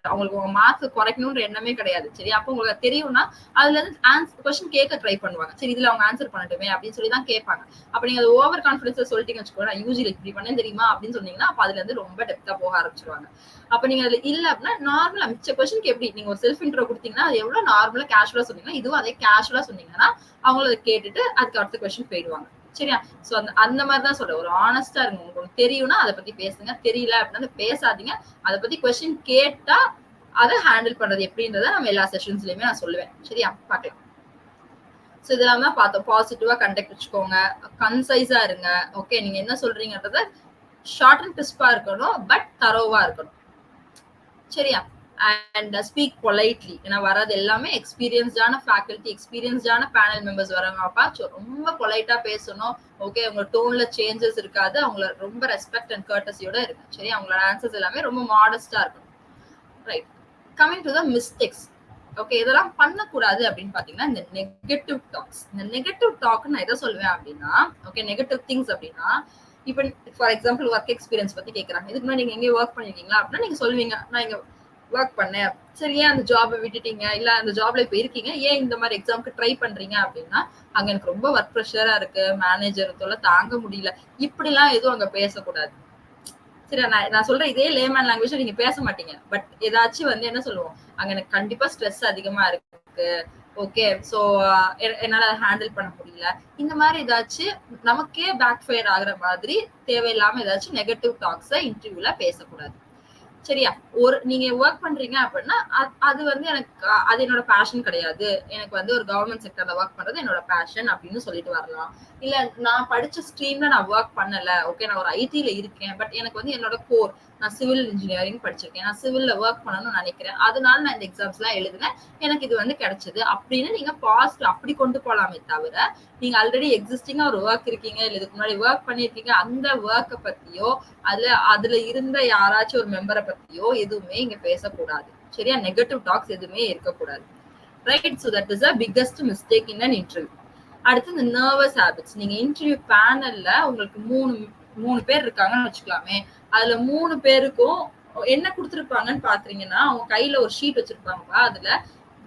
அவங்களுக்கு உங்க மார்க்ஸ் குறைக்கணும்ன்ற எண்ணமே கிடையாது. சரி, அப்போ உங்களுக்கு தெரியும்னா அதுல இருந்து ஆன்சர் கொஸ்டின் கேட்க ட்ரை பண்ணுவாங்க. சரி, இதுல அவங்க ஆன்சர் பண்ணட்டுமே அப்படின்னு சொல்லி தான் கேட்பாங்க. அப்ப நீங்க அது ஓவர் கான்ஃபிடன்ஸ் சொல்லிட்டீங்கன்னு வச்சுக்கோங்க, நான் யூஜில இப்படி பண்ணேன் தெரியுமா அப்படின்னு சொன்னீங்கன்னா அப்ப அதுல இருந்து ரொம்ப டெப்தா போக ஆரம்பிச்சிருவாங்க. அப்ப நீங்க அதுல இல்ல அப்படின்னா நார்மலா மிச்ச கொஸ்டினுக்கு எப்படி நீங்க ஒரு செல்ஃப் இன்ட்ரோ கொடுத்தீங்கன்னா அது எவ்வளவு நார்மலா கேஷுவலா சொன்னீங்கன்னா இதுவும் அதே கேஷுவலா சொன்னீங்கன்னா அவங்களும் அதை கேட்டுட்டு அதுக்கு அடுத்த கொஸ்டின் போயிடுவாங்க. சரியா, சோ அந்த மாதிரிதான் சொல்றேன். ஒரு ஆனஸ்டா இருங்க. உங்களுக்கு தெரியும்னா அதை பத்தி பேசுங்க, தெரியல அப்படின்னா பேசாதீங்க. அதை பத்தி கொஸ்டின் கேட்டா அதை ஹேண்டில் பண்றது எப்படின்றத நம்ம எல்லா செஷன்ஸ்லயுமே நான் சொல்லுவேன். சரியா, பார்க்கலாம். சோ இதெல்லாம் தான் பார்த்தோம். பாசிட்டிவா கண்டக்ட் வச்சுக்கோங்க, கன்சைஸா இருங்க. ஓகே, நீங்க என்ன சொல்றீங்கன்றத ஷார்ட் அண்ட் கிறிஸ்பா இருக்கணும், பட் தரோவா இருக்கணும். சரியா, அண்ட் ஸ்பீக் பொலைட்லி. ஏன்னா வர்றது எல்லாமே எக்ஸ்பீரியன்ஸ்டான ஃபேக்கல்டி, எக்ஸ்பீரியன்ஸ்டான பேனல் மெம்பர்ஸ் வராங்கப்பா. ரொம்ப பொலைட்டா பேசணும். ஓகே, உங்க டோன்ல சேஞ்சஸ் இருக்காது. அவங்கள ரொம்ப ரெஸ்பெக்ட் அண்ட் கர்டசியோட இருக்கு. சரி, அவங்களோட ஆன்சர்ஸ் எல்லாமே ரொம்ப மாடஸ்டா இருக்கும். Right, coming to the mistakes. Okay, இதெல்லாம் பண்ணக்கூடாது அப்படின்னு பாத்தீங்கன்னா இந்த நெகட்டிவ் டாக்ஸ். இந்த நெகட்டிவ் டாக் நான் எதை சொல்லுவேன் அப்படின்னா, ஓகே நெகட்டிவ் திங்ஸ் அப்படின்னா, இப்போ ஃபார் எக்ஸாம்பிள் ஒர்க் எக்ஸ்பீரியன்ஸ் பத்தி கேட்கறாங்க. இதுக்கு முன்னாடி நீங்க எங்கேயும் ஒர்க் பண்ணிருக்கீங்களா அப்படின்னா நீங்க சொல்லுவீங்க, நான் இங்க ஒர்க் பண்ணேன். சரி, ஏன் அந்த ஜாபை விட்டுட்டீங்க, இல்ல அந்த ஜாப்ல இப்ப இருக்கீங்க, ஏன் இந்த மாதிரி எக்ஸாம்க்கு ட்ரை பண்றீங்க அப்படின்னா, அங்க எனக்கு ரொம்ப ஒர்க் ப்ரெஷரா இருக்கு, மேனேஜர் தொல்லை தாங்க முடியல, இப்படி எல்லாம் எதுவும் அங்க பேசக்கூடாது. சரி, நான் சொல்றேன் இதே லேமேன் லாங்குவேஜ் நீங்க பேச மாட்டீங்க, பட் ஏதாச்சும் வந்து என்ன சொல்லுவோம், அங்க எனக்கு கண்டிப்பா ஸ்ட்ரெஸ் அதிகமா இருக்கு, ஓகே சோ என்னால ஹேண்டில் பண்ண முடியல, இந்த மாதிரி ஏதாச்சும் நமக்கே பேக் ஃபயர் ஆகுற மாதிரி தேவையில்லாம ஏதாச்சும் நெகட்டிவ் டாக்ஸை இன்டர்வியூல பேசக்கூடாது. சரியா, ஒரு நீங்க ஒர்க் பண்றீங்க அப்படின்னா அது வந்து எனக்கு அது என்னோட பேஷன் கிடையாது, எனக்கு வந்து ஒரு கவர்மெண்ட் செக்டர்ல ஒர்க் பண்றது என்னோட பேஷன் அப்படின்னு சொல்லிட்டு வரலாம். இல்ல நான் படிச்ச ஸ்ட்ரீம்ல நான் ஒர்க் பண்ணல, ஓகே நான் ஒரு ஐடில இருக்கேன், பட் எனக்கு வந்து என்னோட கோர் நான் சிவில் இன்ஜினியரிங் படிச்சிருக்கேன், நான் சிவில்ல ஒர்க் பண்ணணும்னு நினைக்கிறேன், அதனால நான் இந்த எக்ஸாம்ஸ் எல்லாம் எழுதுனேன், எனக்கு இது வந்து கிடைச்சது அப்படின்னு நீங்க பாசிட்டிவ் அப்படி கொண்டு போலாமே தவிர, நீங்க ஆல்ரெடி எக்ஸிஸ்டிங்கா ஒரு ஒர்க் இருக்கீங்க, இல்ல இதுக்கு முன்னாடி ஒர்க் பண்ணிருக்கீங்க, அந்த ஒர்க்கை பத்தியோ அதுல இருந்த யாராச்சும் ஒரு மெம்பரை பத்தியோ எதுவுமே இங்க பேசக்கூடாது. சரியா, நெகட்டிவ் டாக்ஸ் எதுவுமே இருக்கக்கூடாது. Right, so that is the biggest mistake in an interview. அடுத்து இந்த நர்வஸ் ஹேபிட்ஸ். நீங்க இன்டர்வியூ பேனல்ல உங்களுக்கு மூணு பேர் இருக்காங்கன்னு வச்சுக்கலாமே, அதுல 3 பேருக்கும் என்ன கொடுத்துருப்பாங்கன்னு பாத்தீங்கன்னா, அவங்க கையில ஒரு ஷீட் வச்சிருப்பாங்க, அதுல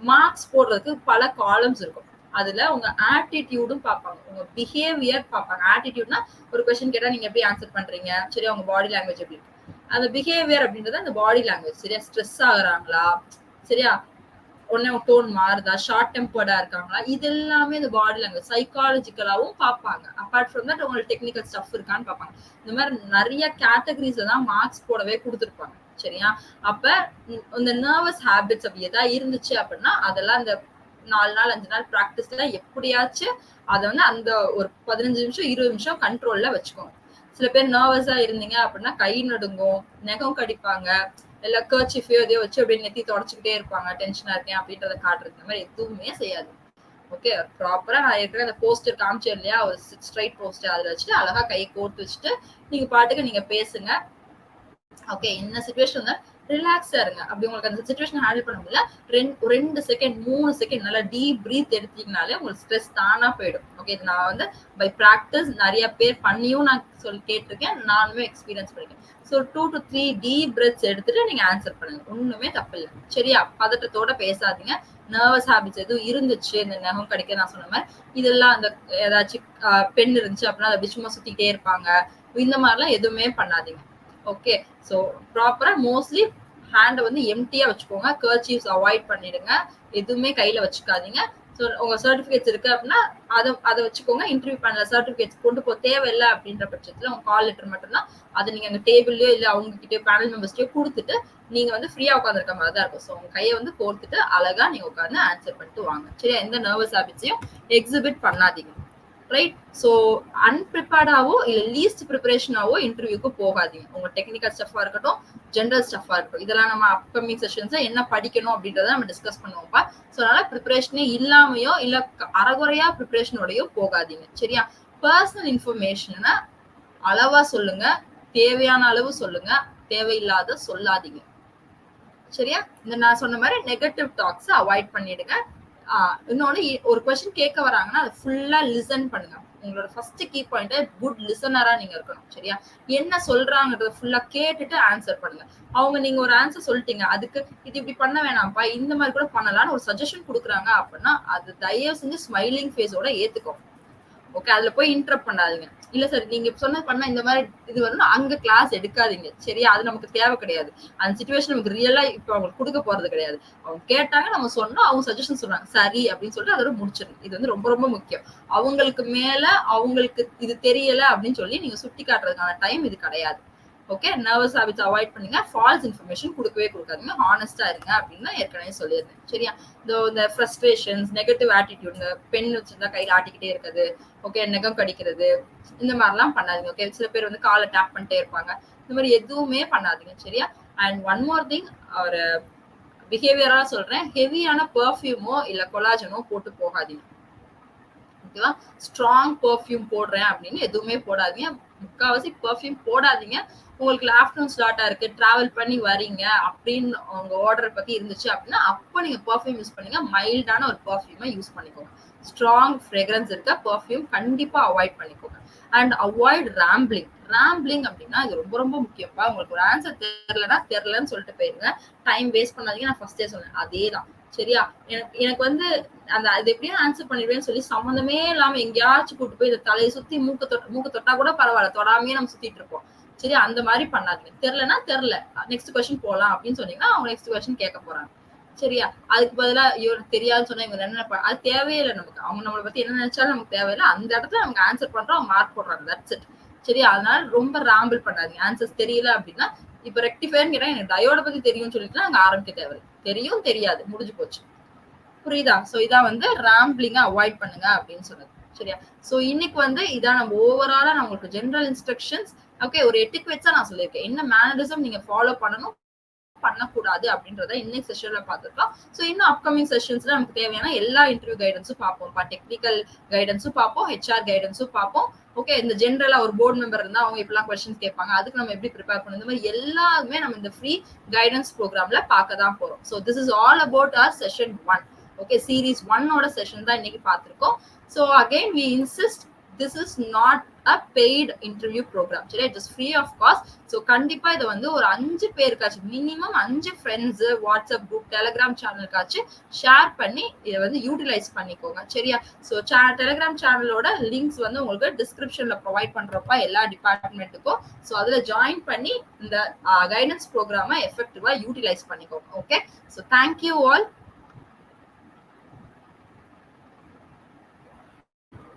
மார்க்ஸ் போடுறதுக்கு பல காலம்ஸ் இருக்கும். அதுல உங்க ஆட்டிடியூடும் பார்ப்பாங்க, உங்க பிஹேவியர் பார்ப்பாங்க. ஆட்டிடியூட்னா ஒரு கொஸ்டின் கேட்டா நீங்க எப்படி ஆன்சர் பண்றீங்க, சரியா உங்க பாடி லாங்குவேஜ் எப்படி, அந்த பிஹேவியர் அப்படின்றது அந்த பாடி லாங்குவேஜ். சரியா, ஸ்ட்ரெஸ் ஆகுறாங்களா, சரியா உடனே டோன் மாறுதா, ஷார்ட் டெம்பர்டா இருக்காங்களா, இது எல்லாமே இந்த பாடி லாங்குவேஜ் சைக்காலஜிக்கலாவும் பார்ப்பாங்க. அப்பார்ட் ஃப்ரம் தட் உங்களுக்கு டெக்னிக்கல் ஸ்டஃப் இருக்கான்னு பார்ப்பாங்க. இந்த மாதிரி நிறைய கேட்டகரிஸ்ல தான் மார்க்ஸ் போடவே கொடுத்துருப்பாங்க. சரியா, அப்ப இந்த நர்வஸ் ஹேபிட்ஸ் அப்படி ஏதாவது இருந்துச்சு அப்படின்னா அதெல்லாம் இந்த 4 நாள் 5 நாள் பிராக்டிஸ்ல எப்படியாச்சும் அதை வந்து அந்த ஒரு 15 நிமிஷம் 20 நிமிஷம் கண்ட்ரோல்ல வச்சுக்கோங்க. சில பேர் நர்வஸா இருந்தீங்க அப்படின்னா கை நடுங்கும், நெகம் கடிப்பாங்க, இல்ல கர்ச்சிஃபையோ எதையோ வச்சு அப்படியே நெத்தி தொடச்சுக்கிட்டே இருப்பாங்க, டென்ஷனா இருக்கேன் அப்படின்றத காட்டுறது. இந்த மாதிரி எதுவுமே செய்யாது. ஓகே, ப்ராப்பரா நான் ஏற்கனவே அந்த போஸ்டர் காமிச்சேன் இல்லையா, ஒரு ஸ்ட்ரைட் போஸ்டர், அதுல வச்சுட்டு அழகா கையை கோர்த்து வச்சுட்டு நீங்க பாட்டுக்கு நீங்க பேசுங்க. ஓகே, என்ன சிச்சுவேஷன் ரிலாக்ஸா இருங்க. அப்படி உங்களுக்கு அந்த சிச்சுவேஷன் ஹேண்டில் பண்ண முடியல, 2 செகண்ட் 3 செகண்ட் நல்லா டீப் பிரீத் எடுத்தீங்கனாலே உங்களுக்கு ஸ்ட்ரெஸ் தானா போயிடும். ஓகே, இது நான் வந்து பை ப்ராக்டிஸ் நிறைய பேர் பண்ணியும் நான் கேட்டிருக்கேன், நானுமே எக்ஸ்பீரியன்ஸ் பண்ணிருக்கேன். ஸோ 2 to 3 டீப் பிரெத்ஸ் எடுத்துட்டு நீங்க ஆன்சர் பண்ணுங்க, ஒண்ணுமே தப்பு இல்லை. சரியா, பதட்டத்தோட பேசாதீங்க. நர்வஸ் ஹேபிட்ஸ் எதுவும் இருந்துச்சு, இந்த நகம் கடிக்க நான் சொன்ன மாதிரி இதெல்லாம், அந்த ஏதாச்சும் பெண் இருந்துச்சு அப்படின்னா அதை அப்படி சும்மா சுத்திட்டே இருப்பாங்க, இந்த மாதிரிலாம் எதுவுமே பண்ணாதீங்க. ஓகே, ஸோ ப்ராப்பரா மோஸ்ட்லி ஹேண்டை வந்து எம்டியா வச்சுக்கோங்க. கர்ச்சீஃப்ஸ் அவாய்ட் பண்ணிடுங்க, எதுவுமே கையில வச்சுக்காதீங்க. ஸோ உங்க சர்டிபிகேட்ஸ் இருக்கு அப்படின்னா அதை வச்சுக்கோங்க. இன்டர்வியூ பண்ணல சர்டிபிகேட்ஸ் கொண்டு போக தேவையில்லை அப்படின்ற பட்சத்துல உங்க கால் லெட்டர் மட்டும்தான், அதை நீங்க அந்த டேபிள்லயோ இல்ல அவங்க கிட்டயோ பேனல் மெம்பர்ஸ்லயோ கொடுத்துட்டு நீங்க வந்து ஃப்ரீயா உட்காந்துருக்க மாதிரி தான் இருக்கும். ஸோ உங்க கையை வந்து கோர்த்துட்டு அழகா நீங்க உட்காந்து ஆன்சர் பண்ணிட்டு வாங்க. சரியா, எந்த நர்வஸ் ஹேபிட்ஸையும் எக்ஸிபிட் பண்ணாதீங்க. ரைட், ஸோ அன்பிரிப்பேர்டாவோ இல்ல லீஸ்ட் ப்ரிப்பரேஷனாவோ இன்டர்வியூக்கு போகாதீங்க. உங்க டெக்னிக்கல் ஸ்டஃபா இருக்கட்டும், ஜென்ரல் ஸ்டஃபா இருக்கட்டும், இதெல்லாம் நம்ம அப்கமிங் செஷன்ஸ்ல என்ன படிக்கணும் அப்படின்றத நம்ம டிஸ்கஸ் பண்ணுவோம்ப்பா. ஸோ அதனால ப்ரிப்பரேஷனே இல்லாமையோ இல்ல அறகுறையா ப்ரிப்பரேஷனோடயோ போகாதீங்க. சரியா, பர்சனல் இன்ஃபர்மேஷனை அளவா சொல்லுங்க, தேவையான அளவு சொல்லுங்க, தேவையில்லாத சொல்லாதீங்க. சரியா, இந்த நான் சொன்ன மாதிரி நெகட்டிவ் டாக்ஸ் அவாய்ட் பண்ணிடுங்க. இன்னொன்னு, ஒரு கொஸ்டின் கேட்க வராங்கன்னா அதை ஃபுல்லா லிசன் பண்ணுங்க. உங்களோட ஃபர்ஸ்ட் கீ பாயிண்ட் குட் லிசனரா நீங்க இருக்கணும். சரியா, என்ன சொல்றாங்கன்றத ஃபுல்லா கேட்டுட்டு ஆன்சர் பண்ணுங்க. அவங்க நீங்க ஒரு ஆன்சர் சொல்லிட்டீங்க, அதுக்கு இது இப்படி பண்ண வேணாம்ப்பா, இந்த மாதிரி கூட பண்ணலாம்னு ஒரு சஜஷன் கொடுக்குறாங்க அப்படின்னா அது தயவு செஞ்சு ஸ்மைலிங் ஃபேஸோட ஏத்துக்கோ. ஓகே, அதுல போய் இன்டரப்ட் பண்ணாதீங்க. இல்ல சார் நீங்க சொன்ன பண்ணா இந்த மாதிரி இது வந்து அங்க கிளாஸ் எடுக்காதீங்க. சரியா, அது நமக்கு தேவை கிடையாது. அந்த சிச்சுவேஷன் நமக்கு ரியலா இப்ப அவங்களுக்கு கொடுக்க போறது கிடையாது. அவங்க கேட்டாங்க, நம்ம சொன்னோம், அவங்க சஜஷன் சொல்றாங்க, சரி அப்படின்னு சொல்லிட்டு அதோட முடிச்சிருங்க. இது வந்து ரொம்ப ரொம்ப முக்கியம். அவங்களுக்கு மேல அவங்களுக்கு இது தெரியல அப்படின்னு சொல்லி நீங்க சுட்டி காட்டுறதுக்கான டைம் இது கிடையாது. ஓகே, நர்வஸ் ஹேபிட்ஸ் அவாய்ட் பண்ணுங்க, ஃபால்ஸ் இன்ஃபர்மேஷன் கொடுக்கவே கொடுக்காதீங்க, ஹானஸ்டா இருங்க அப்படின்னு ஏற்கனவே சொல்லியிருந்தேன். சரியா, இந்த ஃப்ரஸ்ட்ரேஷன்ஸ், நெகட்டிவ் ஆட்டிடியூட், பெண் வச்சிருந்தா கையில ஆட்டிக்கிட்டே இருக்குது, ஓகே, நெகம் கடிக்கிறது, இந்த மாதிரிலாம் பண்ணாதீங்க. ஓகே, சில பேர் வந்து காலை டேப் பண்ணிட்டே இருப்பாங்க, இந்த மாதிரி எதுவுமே பண்ணாதீங்க. சரியா, அண்ட் ஒன் மோர் திங், ஒரு பிஹேவியரா சொல்றேன், ஹெவியான பெர்ஃப்யூமோ இல்ல கொலாஜனோ போட்டு போகாதீங்க. ஓகேவா, ஸ்ட்ராங் பெர்ஃப்யூம் போடுறேன் அப்படின்னு எதுவுமே போடாதீங்க. முக்காவாசி பெர்ஃப்யூம் போடாதீங்க. உங்களுக்கு ஆஃப்டர்நூன் ஸ்லாட்டா இருக்கு, டிராவல் பண்ணி வரீங்க அப்படின்னு உங்க ஆர்டர் பத்தி இருந்துச்சு அப்படின்னா அப்போ நீங்க பெர்ஃப்யூம் யூஸ் பண்ணுங்க. மைல்டான ஒரு பெர்ஃப்யூமை யூஸ் பண்ணிக்கோங்க. ஸ்ட்ராங் ஃப்ரேக்ரன்ஸ் இருக்க பெர்ஃப்யூம் கண்டிப்பா அவாய்ட் பண்ணிக்கோங்க. And avoid rambling. ராம்பிளிங் அப்படின்னா இது ரொம்ப ரொம்ப முக்கியப்பா. உங்களுக்கு ஒரு ஆன்சர் தெரியலன்னா தெரியலன்னு சொல்லிட்டு போயிருங்க, டைம் வேஸ்ட் பண்ணாதீங்க. நான் ஃபர்ஸ்டே சொன்னேன் அதே தான். சரியா, எனக்கு வந்து அந்த அது எப்படியும் ஆன்சர் பண்ணிடுவேன்னு சொல்லி சம்மந்தமே இல்லாம எங்கேயாச்சும் கூட்டு போய் இந்த தலையை சுத்தி மூக்கு தொட்டா கூட பரவாயில்ல, தொடாமையே நம்ம சுத்திட்டு இருப்போம். சரி, அந்த மாதிரி பண்ணாதீங்க. தெரியலன்னா தெரியல, நெக்ஸ்ட் கொஸ்டின் போலாம் அப்படின்னு சொன்னீங்கன்னா அவங்க நெக்ஸ்ட் கொஸ்டின் கேட்க போறாங்க. சரியா, அதுக்கு பதிலா இவருக்கு தெரியாது சொன்னா இவங்க என்ன நினைப்பாங்க, அது தேவையில்லை நமக்கு. அவங்க நம்மளை பத்தி என்ன நினைச்சாலும் நமக்கு தேவையில்லை. அந்த இடத்துல நமக்கு ஆன்சர் பண்றோம், அவங்க மார்க் போடுறாங்க, தட்ஸ் இட். சரியா, அதனால ரொம்ப ராம்பிள் பண்ணாதீங்க. ஆன்சர்ஸ் தெரியல அப்படின்னா இப்ப ரெக்டிஃபயர்னு கேட்டா எனக்கு டயோட பத்தி தெரியும்னு சொல்லிட்டு அங்க ஆரம்பிக்க தேவையில்லை. தெரியும் தெரியாது முடிஞ்சு போச்சு. புரியுதா? சோ இதான் வந்து ராம்பிளிங்க அவாய்ட் பண்ணுங்க அப்படின்னு சொன்னது. சரியா, சோ இன்னைக்கு வந்து இதான் நம்ம ஓவராலா நான் உங்களுக்கு ஜெனரல் இன்ஸ்ட்ரக்ஷன்ஸ், ஓகே, ஒரு எட்டிக்வேட்ஸா நான் சொல்லியிருக்கேன். என்ன மேனரிசம் நீங்க ஃபாலோ பண்ணணும் பண்ணக்கூடாது அப்படின்றத இன்னைக்கு செஷன்ல பார்த்துருக்கோம். ஸோ இன்னும் அப்கமிங் செஷன்ஸ்ல நமக்கு தேவையான எல்லா இன்டர்வியூ கைடன்ஸும் பார்ப்போம். டெக்னிக்கல் கைடன்ஸும் பார்ப்போம், ஹெச்ஆர் கைடன்ஸும் பார்ப்போம். ஓகே, இந்த ஜென்ரலா ஒரு போர்டு மெம்பர் இருந்தா அவங்க இப்பெல்லாம் கொஸ்டின்ஸ் கேட்பாங்க, அதுக்கு நம்ம எப்படி ப்ரிப்பேர் பண்ணணும், இந்த மாதிரி எல்லாமே நம்ம இந்த ஃப்ரீ கைடன்ஸ் ப்ரோக்ராம்ல பார்க்க தான் போறோம். So this is all about our session 1. Okay, series 1ஓட செஷன் தான் இன்னைக்கு பார்த்திருக்கோம். So again we insist, this is not a paid interview program. சரி, it is free of cost. So கண்டிப்பா இதை வந்து ஒரு 5 பேருக்காச்சும், minimum 5 friends WhatsApp group Telegram சேனலுக்காச்சும் ஷேர் பண்ணி இதை வந்து யூட்டிலைஸ் பண்ணிக்கோங்க. சரியா, ஸோ டெலிகிராம் சேனலோட லிங்க்ஸ் வந்து உங்களுக்கு டிஸ்கிரிப்ஷன்ல ப்ரொவைட் பண்றப்ப எல்லா டிபார்ட்மெண்ட்டுக்கும். ஸோ அதுல ஜாயின் பண்ணி இந்த கைடன்ஸ் ப்ரோக்ராமை எஃபெக்டிவா யூட்டிலைஸ் பண்ணிக்கோங்க. Okay, so thank you all.